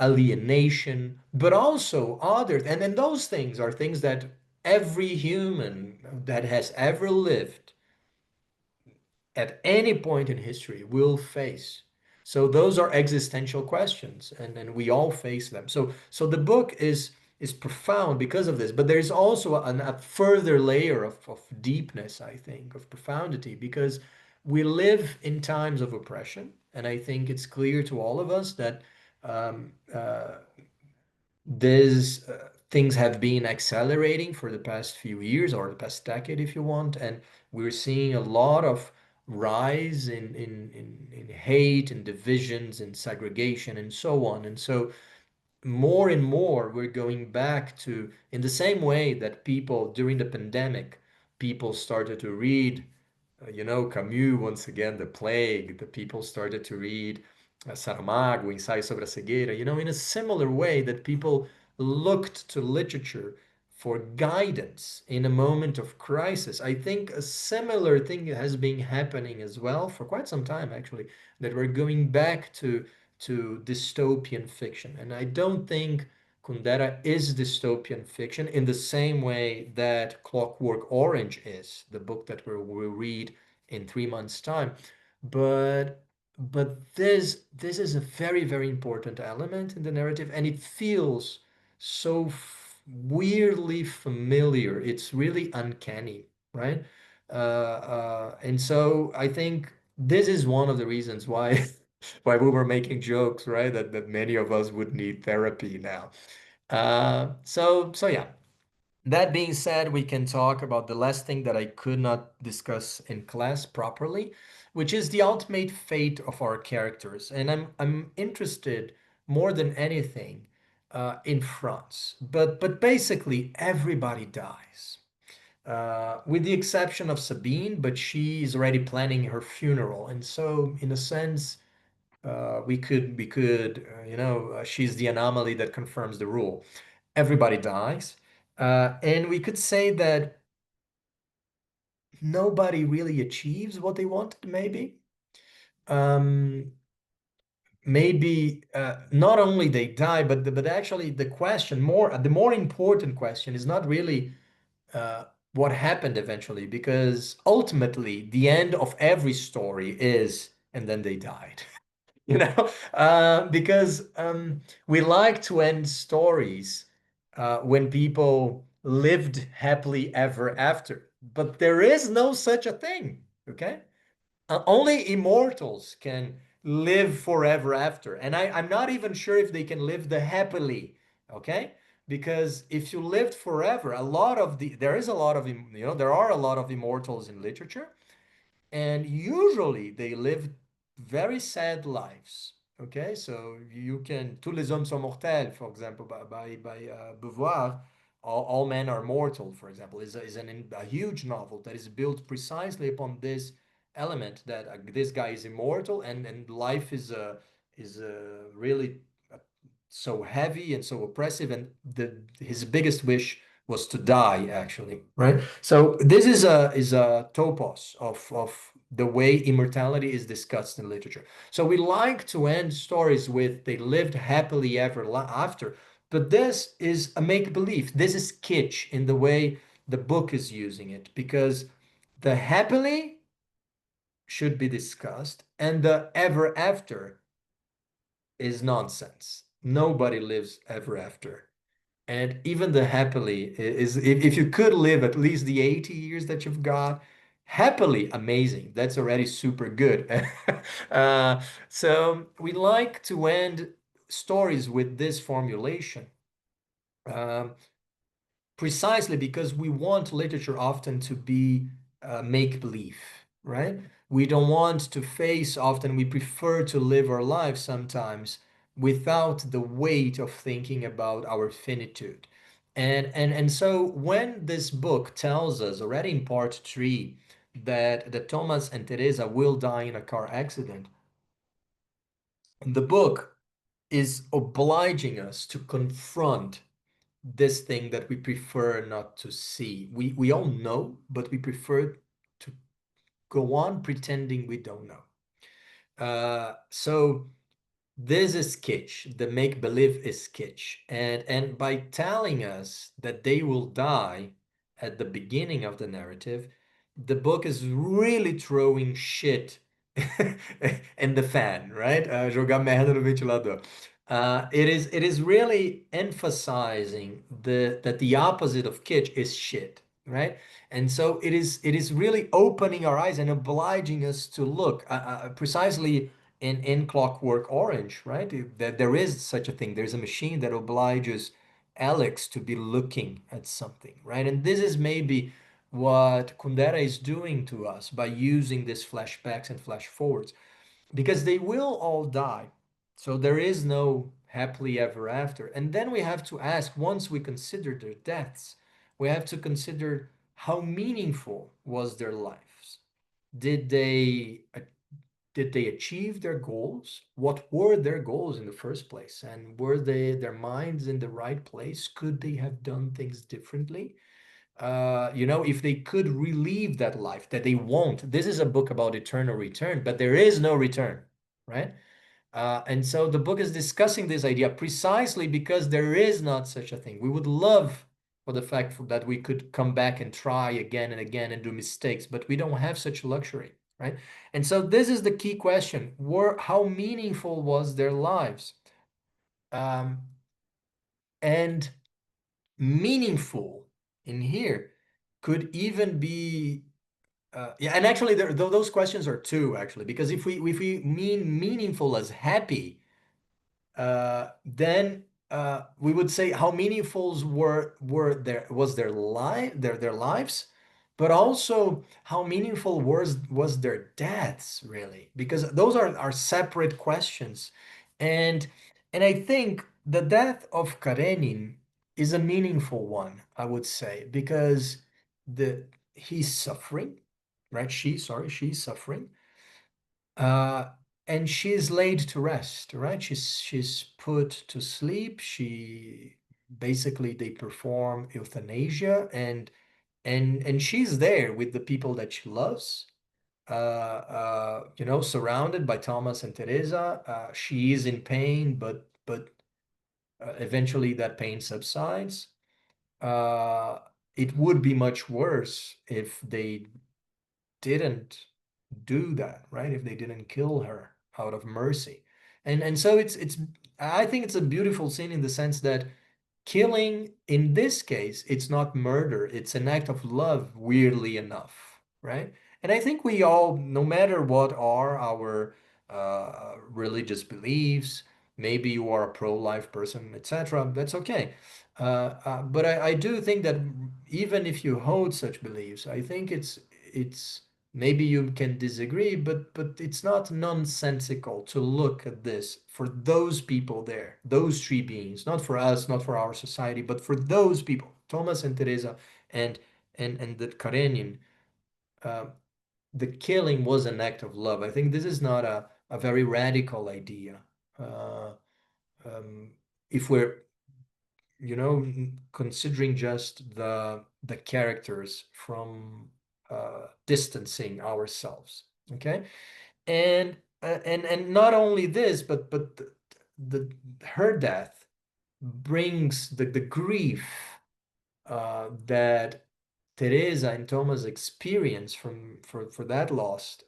alienation, but also others. And then those things are things that every human that has ever lived at any point in history will face. So those are existential questions, and we all face them. So the book is profound because of this, but there's also a further layer of deepness, I think, of profundity, because we live in times of oppression, and I think it's clear to all of us that um, uh, these things have been accelerating for the past few years or the past decade, if you want, and we're seeing a lot of rise in hate and divisions and segregation and so on. And so more and more we're going back to, in the same way that people during the pandemic, people started to read Camus, once again, The Plague, the people started to read Saramago, Ensaio sobre a Cegueira, in a similar way that people looked to literature for guidance in a moment of crisis. I think a similar thing has been happening as well for quite some time, actually, that we're going back to dystopian fiction. And I don't think Kundera is dystopian fiction in the same way that Clockwork Orange is, the book that we'll read in 3 months' time. But this is a very, very important element in the narrative, and it feels so weirdly familiar. It's really uncanny, right? And so I think this is one of the reasons why why we were making jokes, right? That many of us would need therapy now. So yeah. That being said, we can talk about the last thing that I could not discuss in class properly, which is the ultimate fate of our characters. And I'm interested more than anything in France. But basically everybody dies. With the exception of Sabine, but she is already planning her funeral. And so in a sense, she's the anomaly that confirms the rule. Everybody dies. And we could say that nobody really achieves what they wanted, maybe. Um, maybe not only they die, but actually the more important question is not really uh, what happened eventually, because ultimately the end of every story is, and then they died. Because we like to end stories when people lived happily ever after, but there is no such a thing. Okay, only immortals can live forever after, and I'm not even sure if they can live the happily. Okay, because if you lived forever, there is a lot of there are a lot of immortals in literature, and usually they live very sad lives. Okay, so you can Tous les hommes sont mortels, for example, by Beauvoir. All men are mortal, for example, a huge novel that is built precisely upon this element that this guy is immortal, and life is really so heavy and so oppressive, and his biggest wish was to die, actually, right? So this is a topos of the way immortality is discussed in literature. So we like to end stories with they lived happily ever after, but this is a make-believe. This is kitsch in the way the book is using it, because the happily should be discussed and the ever after is nonsense. Nobody lives ever after. And even the happily is, if you could live at least the 80 years that you've got, happily, amazing. That's already super good. So we like to end stories with this formulation. Um, Precisely because we want literature often to be make believe, right? We don't want to face often, we prefer to live our lives sometimes without the weight of thinking about our finitude. And so when this book tells us already in part three that Thomas and Teresa will die in a car accident, the book is obliging us to confront this thing that we prefer not to see. We all know, but we prefer to go on pretending we don't know. So this is kitsch. The make believe is kitsch, and by telling us that they will die at the beginning of the narrative, the book is really throwing shit in the fan, right? Jogar merda no ventilador. It is really emphasizing that the opposite of kitsch is shit, right? And so it is really opening our eyes and obliging us to look precisely in Clockwork Orange, right? That there is such a thing. There's a machine that obliges Alex to be looking at something, right? And this is maybe what Kundera is doing to us by using these flashbacks and flash forwards, because they will all die. So there is no happily ever after. And then we have to ask, once we consider their deaths, we have to consider how meaningful was their lives. Did they did they achieve their goals? What were their goals in the first place? And were their minds in the right place? Could they have done things differently? If they could relive that life that they won't. This is a book about eternal return, but there is no return, right? And so the book is discussing this idea precisely because there is not such a thing. We would love for the fact that we could come back and try again and again and do mistakes, but we don't have such luxury, right? And so this is the key question: how meaningful was their lives? Um, and meaningful in here could even be yeah, and actually those questions are two, actually, because if we mean meaningful as happy, then we would say how meaningful their lives, but also how meaningful was their deaths, really, because those are separate questions. And and I think the death of Karenin is a meaningful one, I would say, because the he's suffering, right? She's suffering, uh, and she's laid to rest, right? She's put to sleep. She basically they perform euthanasia, and she's there with the people that she loves. Surrounded by Thomas and Teresa. She is in pain, but eventually that pain subsides. Uh, it would be much worse if they didn't do that, right? If they didn't kill her out of mercy. And so it's I think it's a beautiful scene in the sense that killing, in this case, it's not murder, it's an act of love, weirdly enough, right? And I think we all, no matter what are our religious beliefs, maybe you are a pro-life person, etc., that's okay. But I do think that even if you hold such beliefs, I think it's maybe you can disagree, but it's not nonsensical to look at this for those people there, those three beings, not for us, not for our society, but for those people, Thomas and Teresa and and the Karenin. Uh, the killing was an act of love. I think this is not a very radical idea. Uh, um, if we're considering just the characters from distancing ourselves, okay? And not only this, but the her death brings the grief that Teresa and Thomas experience for that loss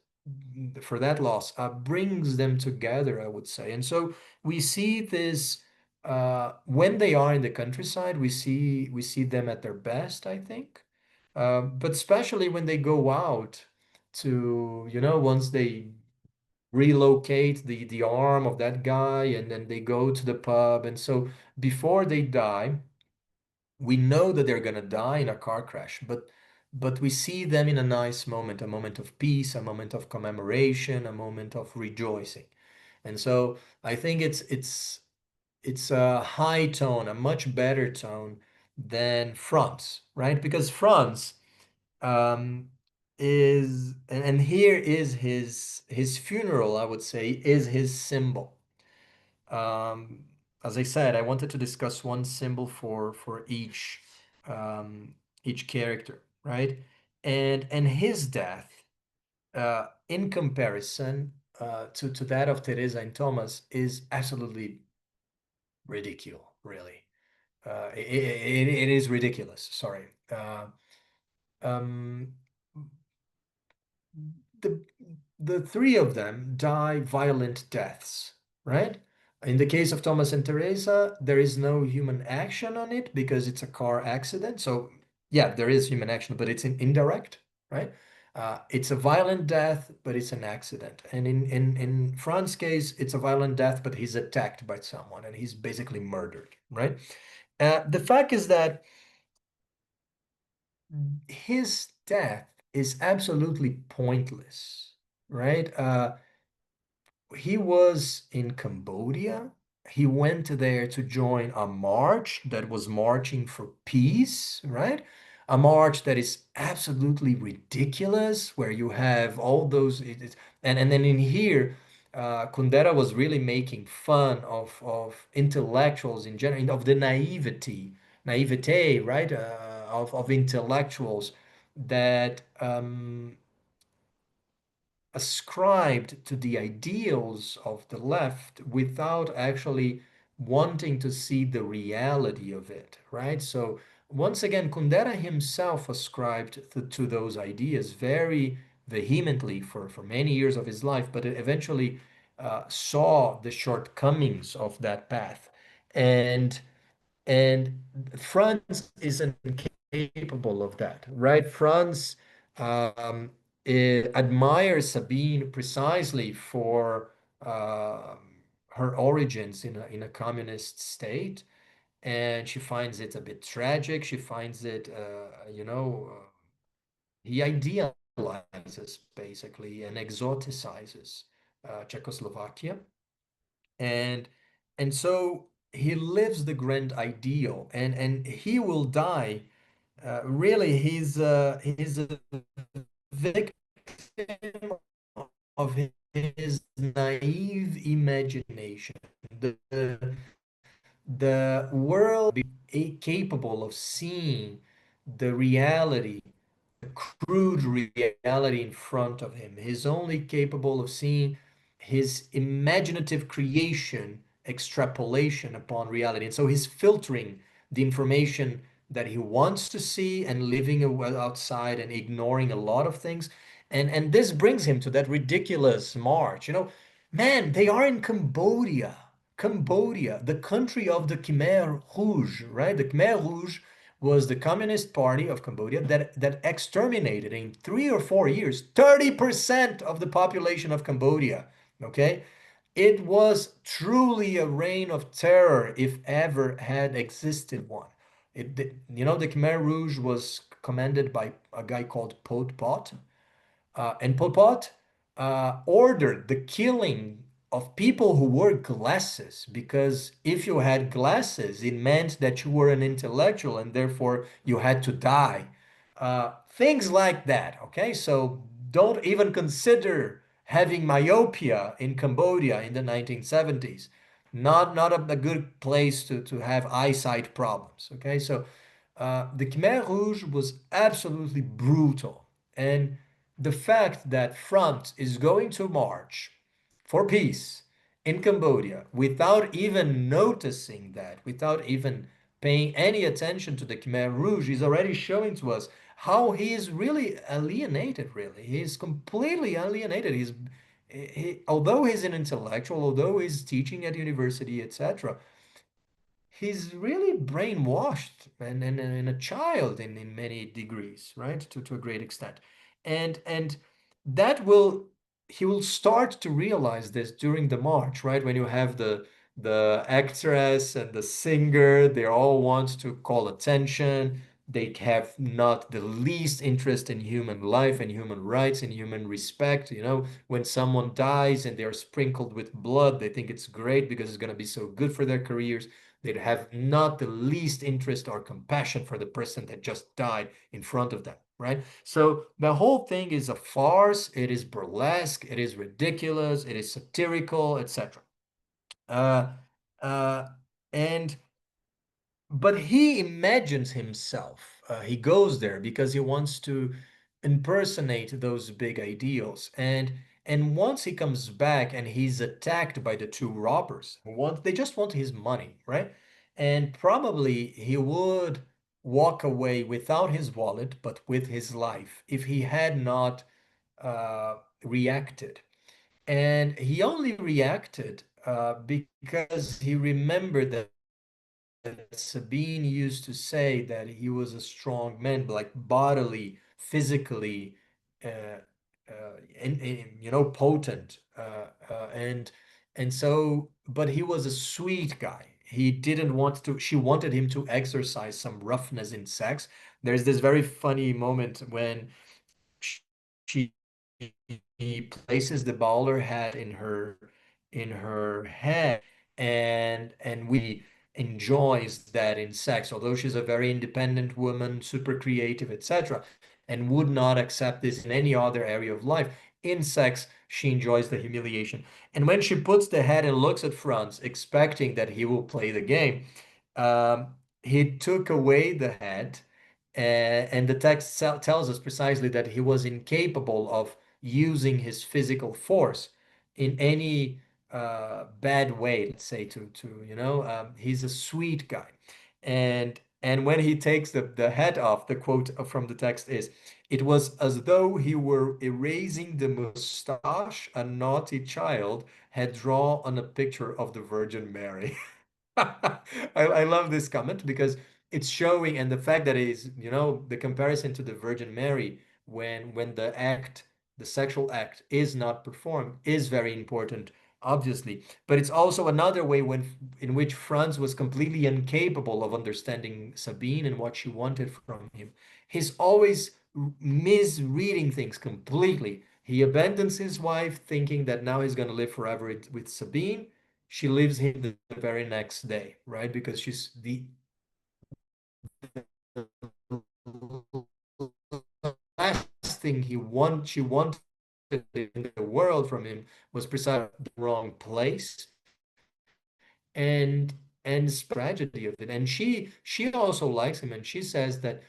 brings them together, I would say. And so we see this when they are in the countryside, we see them at their best, I think. But especially when they go out to, once they relocate the arm of that guy and then they go to the pub. And so before they die, we know that they're gonna die in a car crash, but we see them in a nice moment, a moment of peace, a moment of commemoration, a moment of rejoicing. And so I think it's a high tone, a much better tone than Franz, right? Because Franz um, and here is his funeral, I would say, is his symbol. Um, as I said, I wanted to discuss one symbol for each character, right? And his death, in comparison to that of Teresa and Thomas, is absolutely ridicule, really. It is ridiculous. Sorry. Um, the the three of them die violent deaths, right? In the case of Thomas and Teresa, there is no human action on it because it's a car accident. So yeah, there is human action, but it's indirect, right? It's a violent death, but it's an accident. And in Franz's case, it's a violent death, but he's attacked by someone and he's basically murdered, right? The fact is that his death is absolutely pointless, right? He was in Cambodia. He went there to join a march that was marching for peace, right? A march that is absolutely ridiculous, where you have all those, and then in here, Kundera was really making fun of intellectuals in general, of the naivete, right? Of intellectuals that ascribed to the ideals of the left without actually wanting to see the reality of it, right? So once again, Kundera himself ascribed to those ideas very vehemently for many years of his life, but eventually saw the shortcomings of that path. And and Franz is incapable of that, right? Franz um, admires Sabine precisely for her origins in a communist state, and she finds it a bit tragic. She finds it, he idealizes basically and exoticizes Czechoslovakia, and and so he lives the grand ideal, and he will die. Really, he's a victim of his naive imagination. The world be capable of seeing the reality, crude reality in front of him. He's only capable of seeing his imaginative creation, extrapolation upon reality. And so he's filtering the information that he wants to see and living outside and ignoring a lot of things. And this brings him to that ridiculous march. Man, they are in Cambodia. Cambodia, the country of the Khmer Rouge, right? The Khmer Rouge was the Communist Party of Cambodia that exterminated in 3 or 4 years 30% of the population of Cambodia. Okay, it was truly a reign of terror if ever had existed one. The Khmer Rouge was commanded by a guy called Pol Pot, and Pol Pot ordered the killing of people who wore glasses because if you had glasses, it meant that you were an intellectual and therefore you had to die. Things like that. Okay, so don't even consider having myopia in Cambodia in the 1970s. Not a good place to have eyesight problems. Okay, so the Khmer Rouge was absolutely brutal. And the fact that France is going to march for peace in Cambodia without even noticing that, without even paying any attention to the Khmer Rouge, is already showing to us how he is really alienated, really. He is completely alienated. Although he's an intellectual, although he's teaching at university, etc., he's really brainwashed and a child in many degrees, right? To a great extent. And that will he will start to realize this during the march, right? When you have the actress and the singer, they all want to call attention. They have not the least interest in human life and human rights and human respect. When someone dies and they're sprinkled with blood, they think it's great because it's going to be so good for their careers. They'd have not the least interest or compassion for the person that just died in front of them, right? So the whole thing is a farce. It is burlesque. It is ridiculous. It is satirical, etc. Uh, uh, and but he imagines himself. He goes there because he wants to impersonate those big ideals. And once he comes back and he's attacked by the two robbers, they just want his money, right? And probably he would walk away without his wallet, but with his life, if he had not reacted. And he only reacted because he remembered that Sabine used to say that he was a strong man, like bodily, physically, uh, potent, and so, but he was a sweet guy. He didn't want to. She wanted him to exercise some roughness in sex. There's this very funny moment when she places the bowler hat in her head, and enjoys that in sex, although she's a very independent woman, super creative, etc., and would not accept this in any other area of life. In sex, she enjoys the humiliation. And when she puts the hat and looks at Franz, expecting that he will play the game, um, he took away the hat, and the text tells us precisely that he was incapable of using his physical force in any bad way, let's say, he's a sweet guy. And when he takes the hat off, the quote from the text is, "It was as though he were erasing the mustache a naughty child had drawn on a picture of the Virgin Mary." I love this comment because it's showing, and the fact that it is, the comparison to the Virgin Mary when the sexual act is not performed is very important, obviously. But it's also another way in which Franz was completely incapable of understanding Sabine and what she wanted from him. He's always misreading things completely. He abandons his wife, thinking that now he's going to live forever with Sabine. She leaves him the very next day, right? Because she's the last thing she wanted in the world from him was precisely the wrong place, and tragedy of it. And she also likes him, and she says that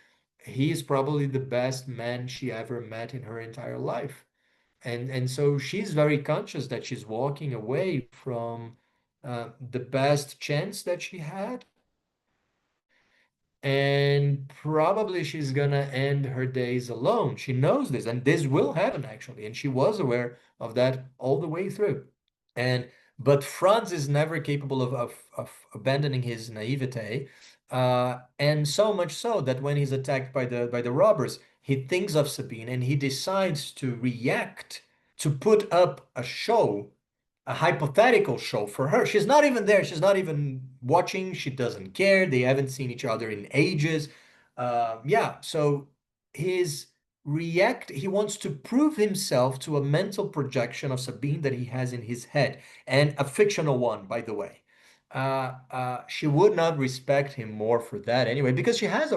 he is probably the best man she ever met in her entire life. And so she's very conscious that she's walking away from the best chance that she had, and probably she's gonna end her days alone. She knows this, and this will happen actually, and she was aware of that all the way through. And but Franz is never capable of abandoning his naivete, and so much so that when he's attacked by the robbers, he thinks of Sabine and he decides to react, to put up a show, a hypothetical show for her. She's not even there. She's not even watching. She doesn't care. They haven't seen each other in ages. Yeah, so his he wants to prove himself to a mental projection of Sabine that he has in his head, and a fictional one, by the way. She would not respect him more for that anyway, because uh, she has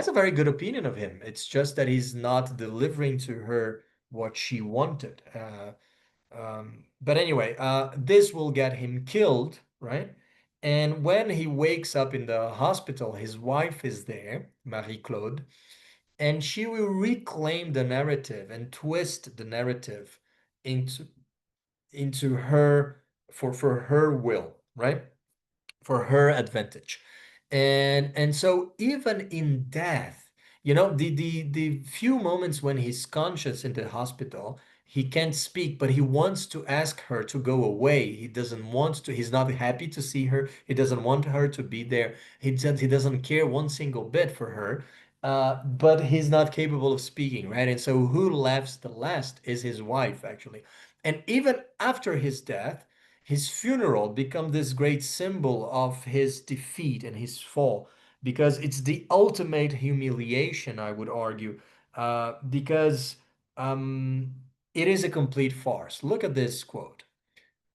a very good opinion of him. It's just that he's not delivering to her what she wanted. But anyway, this will get him killed, right? And when he wakes up in the hospital, his wife is there, Marie-Claude, and she will reclaim the narrative and twist the narrative into her, for her will, right? For her advantage. And so even in death, the few moments when he's conscious in the hospital, he can't speak, but he wants to ask her to go away. He doesn't want to, he's not happy to see her. He doesn't want her to be there. He doesn't care one single bit for her. But he's not capable of speaking, right? And so who laughs the last is his wife, actually. And even after his death, his funeral become this great symbol of his defeat and his fall, because it's the ultimate humiliation, I would argue, because um, it is a complete farce. Look at this quote.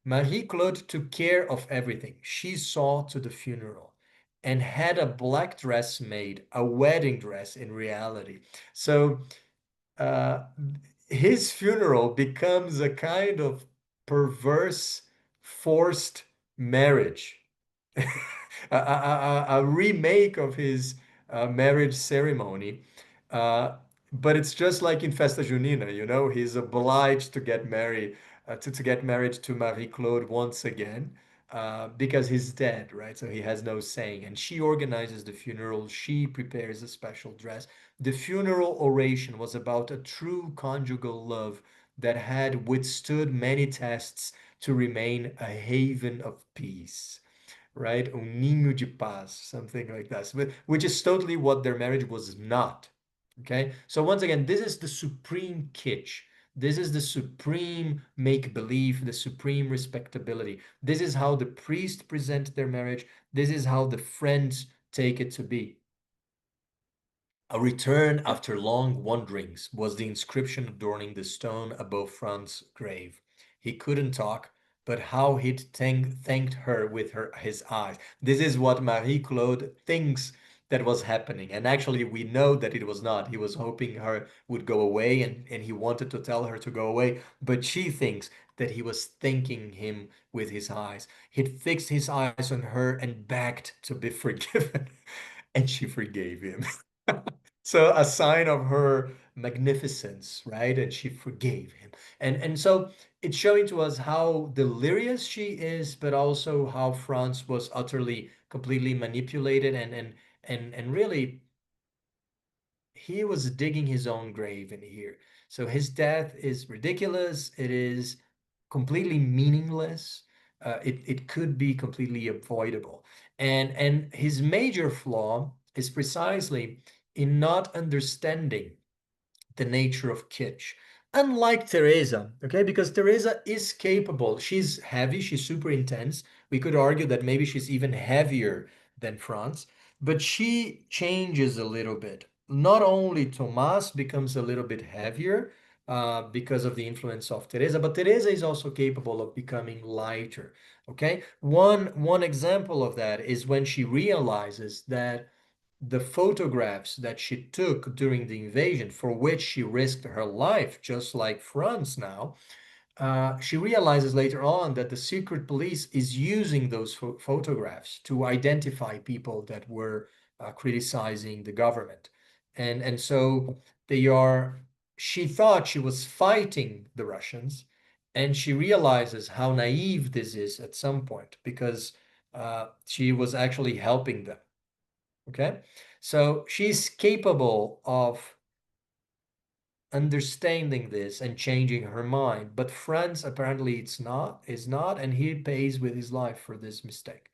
Marie-Claude took care of everything. She saw to the funeral and had a black dress made, a wedding dress in reality. So uh, his funeral becomes a kind of perverse, forced marriage, a remake of his marriage ceremony. Uh, but it's just like in Festa Junina, he's obliged to get married, to get married to Marie-Claude once again, because he's dead, right? So he has no saying. And she organizes the funeral. She prepares a special dress. The funeral oration was about a true conjugal love that had withstood many tests to remain a haven of peace, right? Un niño de paz, something like that, which is totally what their marriage was not. Okay, so once again, this is the supreme kitsch. This is the supreme make believe, the supreme respectability. This is how the priest present their marriage. This is how the friends take it to be. A return after long wanderings was the inscription adorning the stone above Franz's grave. He couldn't talk, but how he'd thanked her with his eyes. This is what Marie-Claude thinks that was happening. And actually, we know that it was not. He was hoping her would go away and he wanted to tell her to go away. But she thinks that he was thanking him with his eyes. He'd fixed his eyes on her and begged to be forgiven. And she forgave him. So a sign of her magnificence, right? And she forgave him. And so it's showing to us how delirious she is, but also how Franz was utterly, completely manipulated and really he was digging his own grave in here. So his death is ridiculous. It is completely meaningless. It could be completely avoidable. And his major flaw is precisely in not understanding the nature of kitsch. Unlike Teresa, okay, because Teresa is capable. She's heavy, she's super intense. We could argue that maybe she's even heavier than Franz, but she changes a little bit. Not only Thomas becomes a little bit heavier because of the influence of Teresa, but Teresa is also capable of becoming lighter. Okay, one example of that is when she realizes that the photographs that she took during the invasion, for which she risked her life, just like Franz now, she realizes later on that the secret police is using those photographs to identify people that were criticizing the government. And so they are, she thought she was fighting the Russians, and she realizes how naive this is at some point because she was actually helping them. Okay, so she's capable of understanding this and changing her mind, but Franz apparently is not, and he pays with his life for this mistake.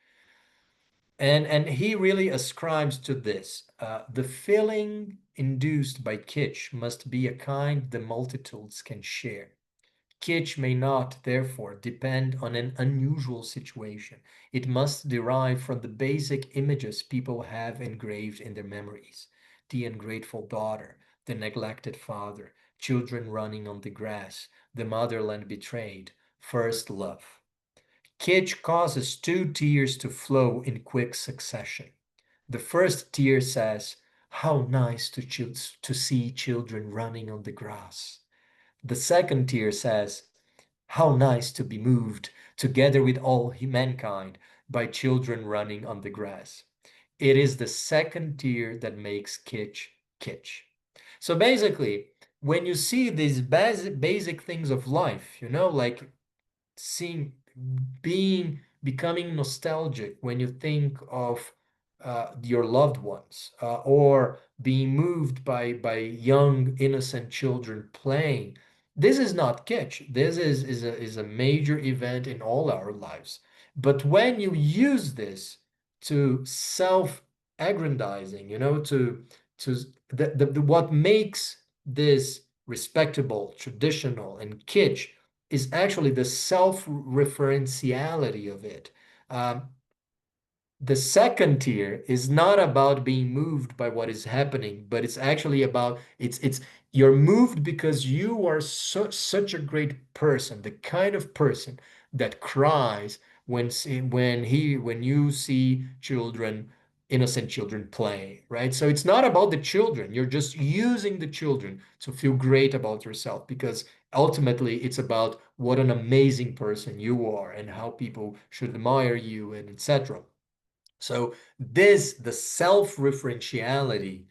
And he really ascribes to this. The feeling induced by kitsch must be a kind the multitudes can share. Kitsch may not, therefore, depend on an unusual situation. It must derive from the basic images people have engraved in their memories. The ungrateful daughter, the neglected father, children running on the grass, the motherland betrayed, first love. Kitsch causes two tears to flow in quick succession. The first tear says, "How nice to see children running on the grass." The second tear says, "How nice to be moved, together with all mankind, by children running on the grass." It is the second tier that makes kitsch kitsch. So basically, when you see these basic things of life, like seeing becoming nostalgic when you think of your loved ones, or being moved by young innocent children playing, this is not kitsch. This is a major event in all our lives. But when you use this to self-aggrandizing, to what makes this respectable, traditional, and kitsch is actually the self-referentiality of it. Um, the second tier is not about being moved by what is happening, but it's actually about it's you're moved because you are such a great person, the kind of person that cries when you see children, innocent children play, right? So it's not about the children. You're just using the children to feel great about yourself because ultimately it's about what an amazing person you are and how people should admire you and etc. So the self-referentiality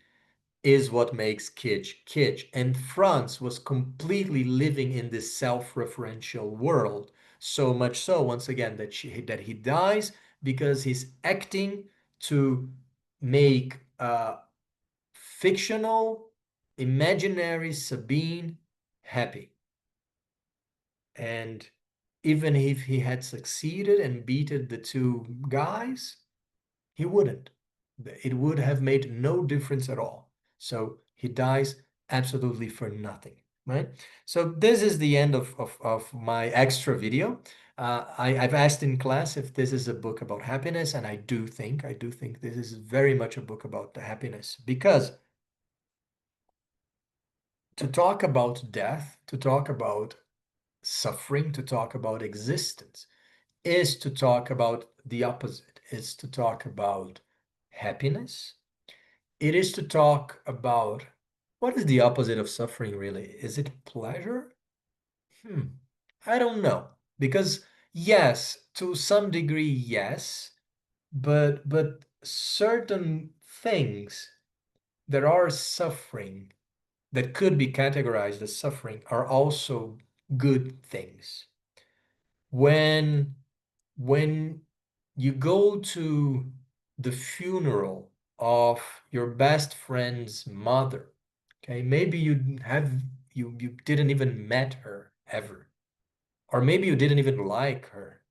is what makes kitsch kitsch. And Franz was completely living in this self-referential world. So much so, once again, that he dies because he's acting to make fictional imaginary Sabine happy. And even if he had succeeded and beaten the two guys, he wouldn't. It would have made no difference at all. So he dies absolutely for nothing, right? So this is the end of my extra video. I've asked in class if this is a book about happiness, and I do think this is very much a book about the happiness, because to talk about death, to talk about suffering, to talk about existence, is to talk about the opposite, is to talk about happiness. It is to talk about what is the opposite of suffering, really? Is it pleasure? Hmm, I don't know. Because yes, to some degree, yes, but certain things that are suffering, that could be categorized as suffering, are also good things. When when you go to the funeral of your best friend's mother, okay, maybe you didn't even met her ever, or maybe you didn't even like her,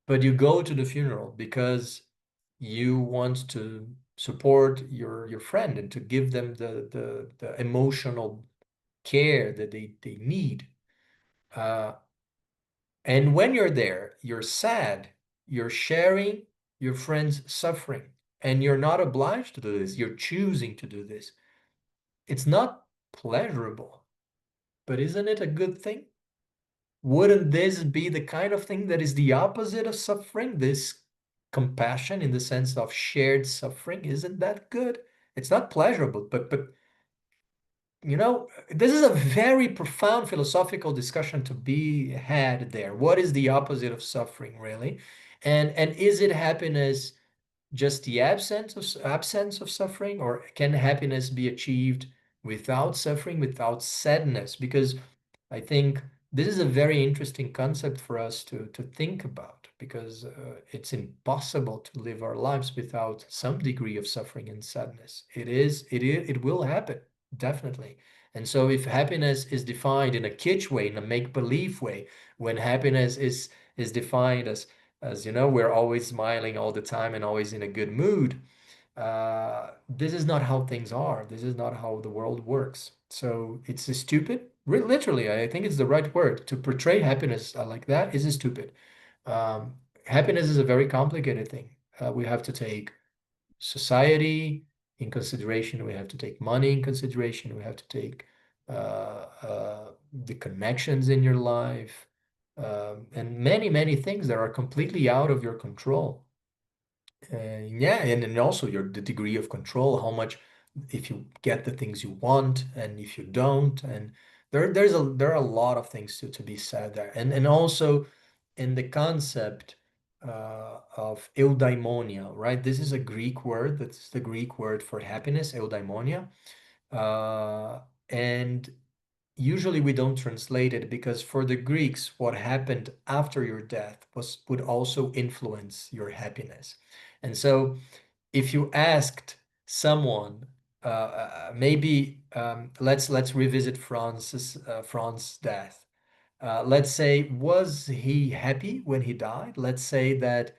but you go to the funeral because you want to support your friend and to give them the emotional care that they need. Uh, And when you're there, you're sad, you're sharing your friend's suffering, and you're not obliged to do this, you're choosing to do this. It's not pleasurable, but isn't it a good thing? Wouldn't this be the kind of thing that is the opposite of suffering? This compassion in the sense of shared suffering, isn't that good? It's not pleasurable, but this is a very profound philosophical discussion to be had there. What is the opposite of suffering, really? And is it happiness just the absence of suffering, or can happiness be achieved without suffering, without sadness? Because I think this is a very interesting concept for us to think about, because it's impossible to live our lives without some degree of suffering and sadness. It will happen, definitely. And so if happiness is defined in a kitsch way, in a make-believe way, when happiness is defined as we're always smiling all the time and always in a good mood, this is not how things are. This is not how the world works. So it's stupid. Literally, I think it's the right word to portray happiness like that is stupid. Um, Happiness is a very complicated thing. We have to take society in consideration. We have to take money in consideration. We have to take the connections in your life, and many, many things that are completely out of your control. Yeah, and also the degree of control, how much, if you get the things you want and if you don't, and there are a lot of things to be said there, and also in the concept of eudaimonia, right? This is a Greek word. That's the Greek word for happiness, eudaimonia, and usually we don't translate it because for the Greeks, what happened after your death would also influence your happiness. And so if you asked someone, maybe let's revisit Franz's death. Let's say, was he happy when he died? Let's say that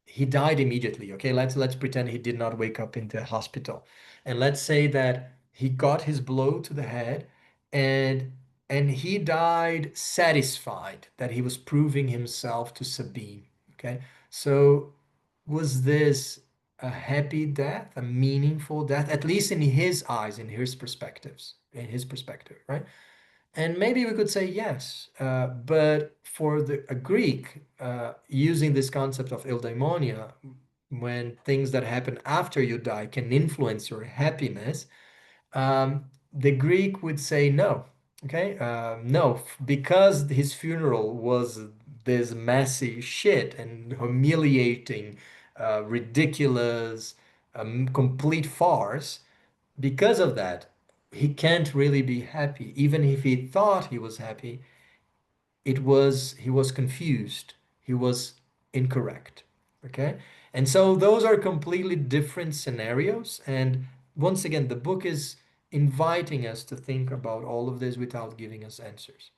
he died immediately. Okay, let's pretend he did not wake up in the hospital, and let's say that he got his blow to the head, and and he died satisfied that he was proving himself to Sabine. Okay, so was this a happy death, a meaningful death, at least in his eyes, in his perspective, right? And maybe we could say yes, but for a Greek, using this concept of eudaimonia, when things that happen after you die can influence your happiness, the Greek would say no. Okay, no, because his funeral was this messy shit and humiliating, ridiculous, complete farce. Because of that, he can't really be happy. Even if he thought he was happy, he was confused. He was incorrect. Okay? And so those are completely different scenarios. And once again, the book inviting us to think about all of this without giving us answers.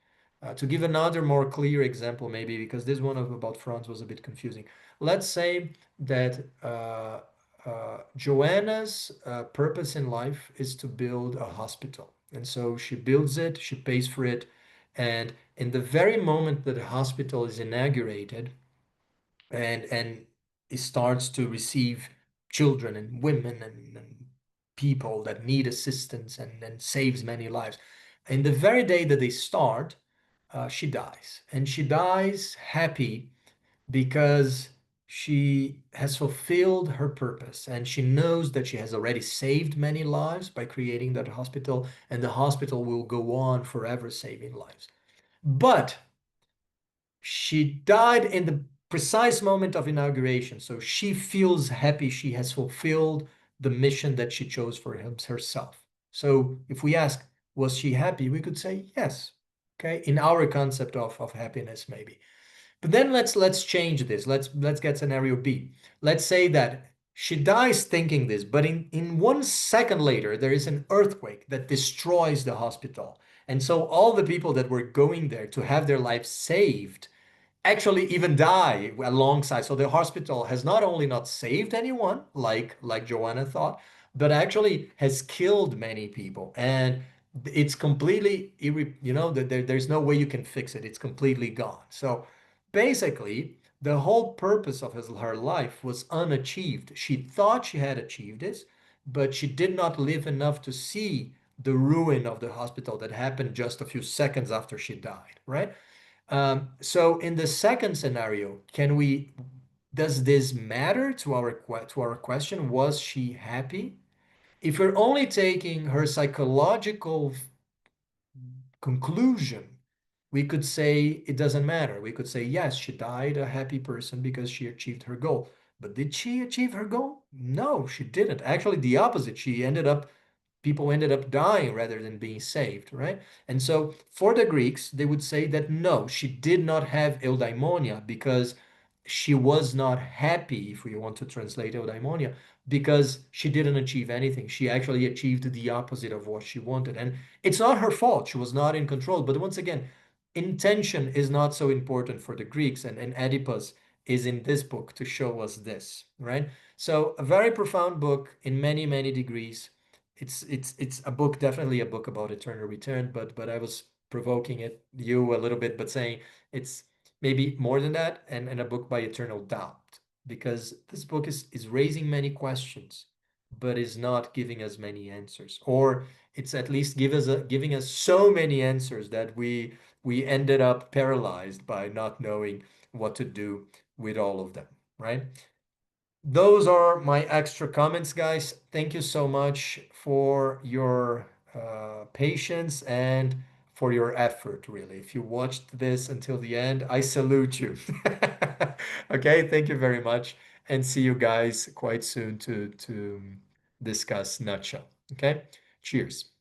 To give another more clear example, maybe because this one of about Franz was a bit confusing. Let's say that Joanna's purpose in life is to build a hospital. And so she builds it, she pays for it. And in the very moment that the hospital is inaugurated, and it starts to receive children and women and people that need assistance and saves many lives. And the very day that they start, she dies. And she dies happy because she has fulfilled her purpose and she knows that she has already saved many lives by creating that hospital, and the hospital will go on forever saving lives. But she died in the precise moment of inauguration. So she feels happy she has fulfilled the mission that she chose for herself. So if we ask, was she happy? We could say yes. Okay. In our concept of happiness, maybe. But then let's change this. Let's get scenario B. Let's say that she dies thinking this, but in 1 second later, there is an earthquake that destroys the hospital. And so all the people that were going there to have their lives saved actually even die alongside. So the hospital has not only not saved anyone, like Joanna thought, but actually has killed many people. And it's completely, there's no way you can fix it. It's completely gone. So basically, the whole purpose of her life was unachieved. She thought she had achieved this, but she did not live enough to see the ruin of the hospital that happened just a few seconds after she died, right? So in the second scenario, does this matter to our question? Was she happy? If we're only taking her psychological conclusion, we could say it doesn't matter. We could say, yes, she died a happy person because she achieved her goal. But did she achieve her goal? No, she didn't. Actually, the opposite. People ended up dying rather than being saved, right? And so for the Greeks, they would say that no, she did not have eudaimonia because she was not happy, if we want to translate eudaimonia, because she didn't achieve anything. She actually achieved the opposite of what she wanted. And it's not her fault. She was not in control. But once again, intention is not so important for the Greeks. And Oedipus is in this book to show us this, right? So a very profound book in many, many degrees. It's a book, definitely a book about eternal return, but I was provoking you a little bit, but saying it's maybe more than that, and a book by eternal doubt, because this book is raising many questions, but is not giving us many answers, or it's at least giving us so many answers that we ended up paralyzed by not knowing what to do with all of them, right? Those are my extra comments, guys. Thank you so much for your patience and for your effort, really. If you watched this until the end, I salute you. Okay, thank you very much, and see you guys quite soon to discuss nutshell. Okay, cheers.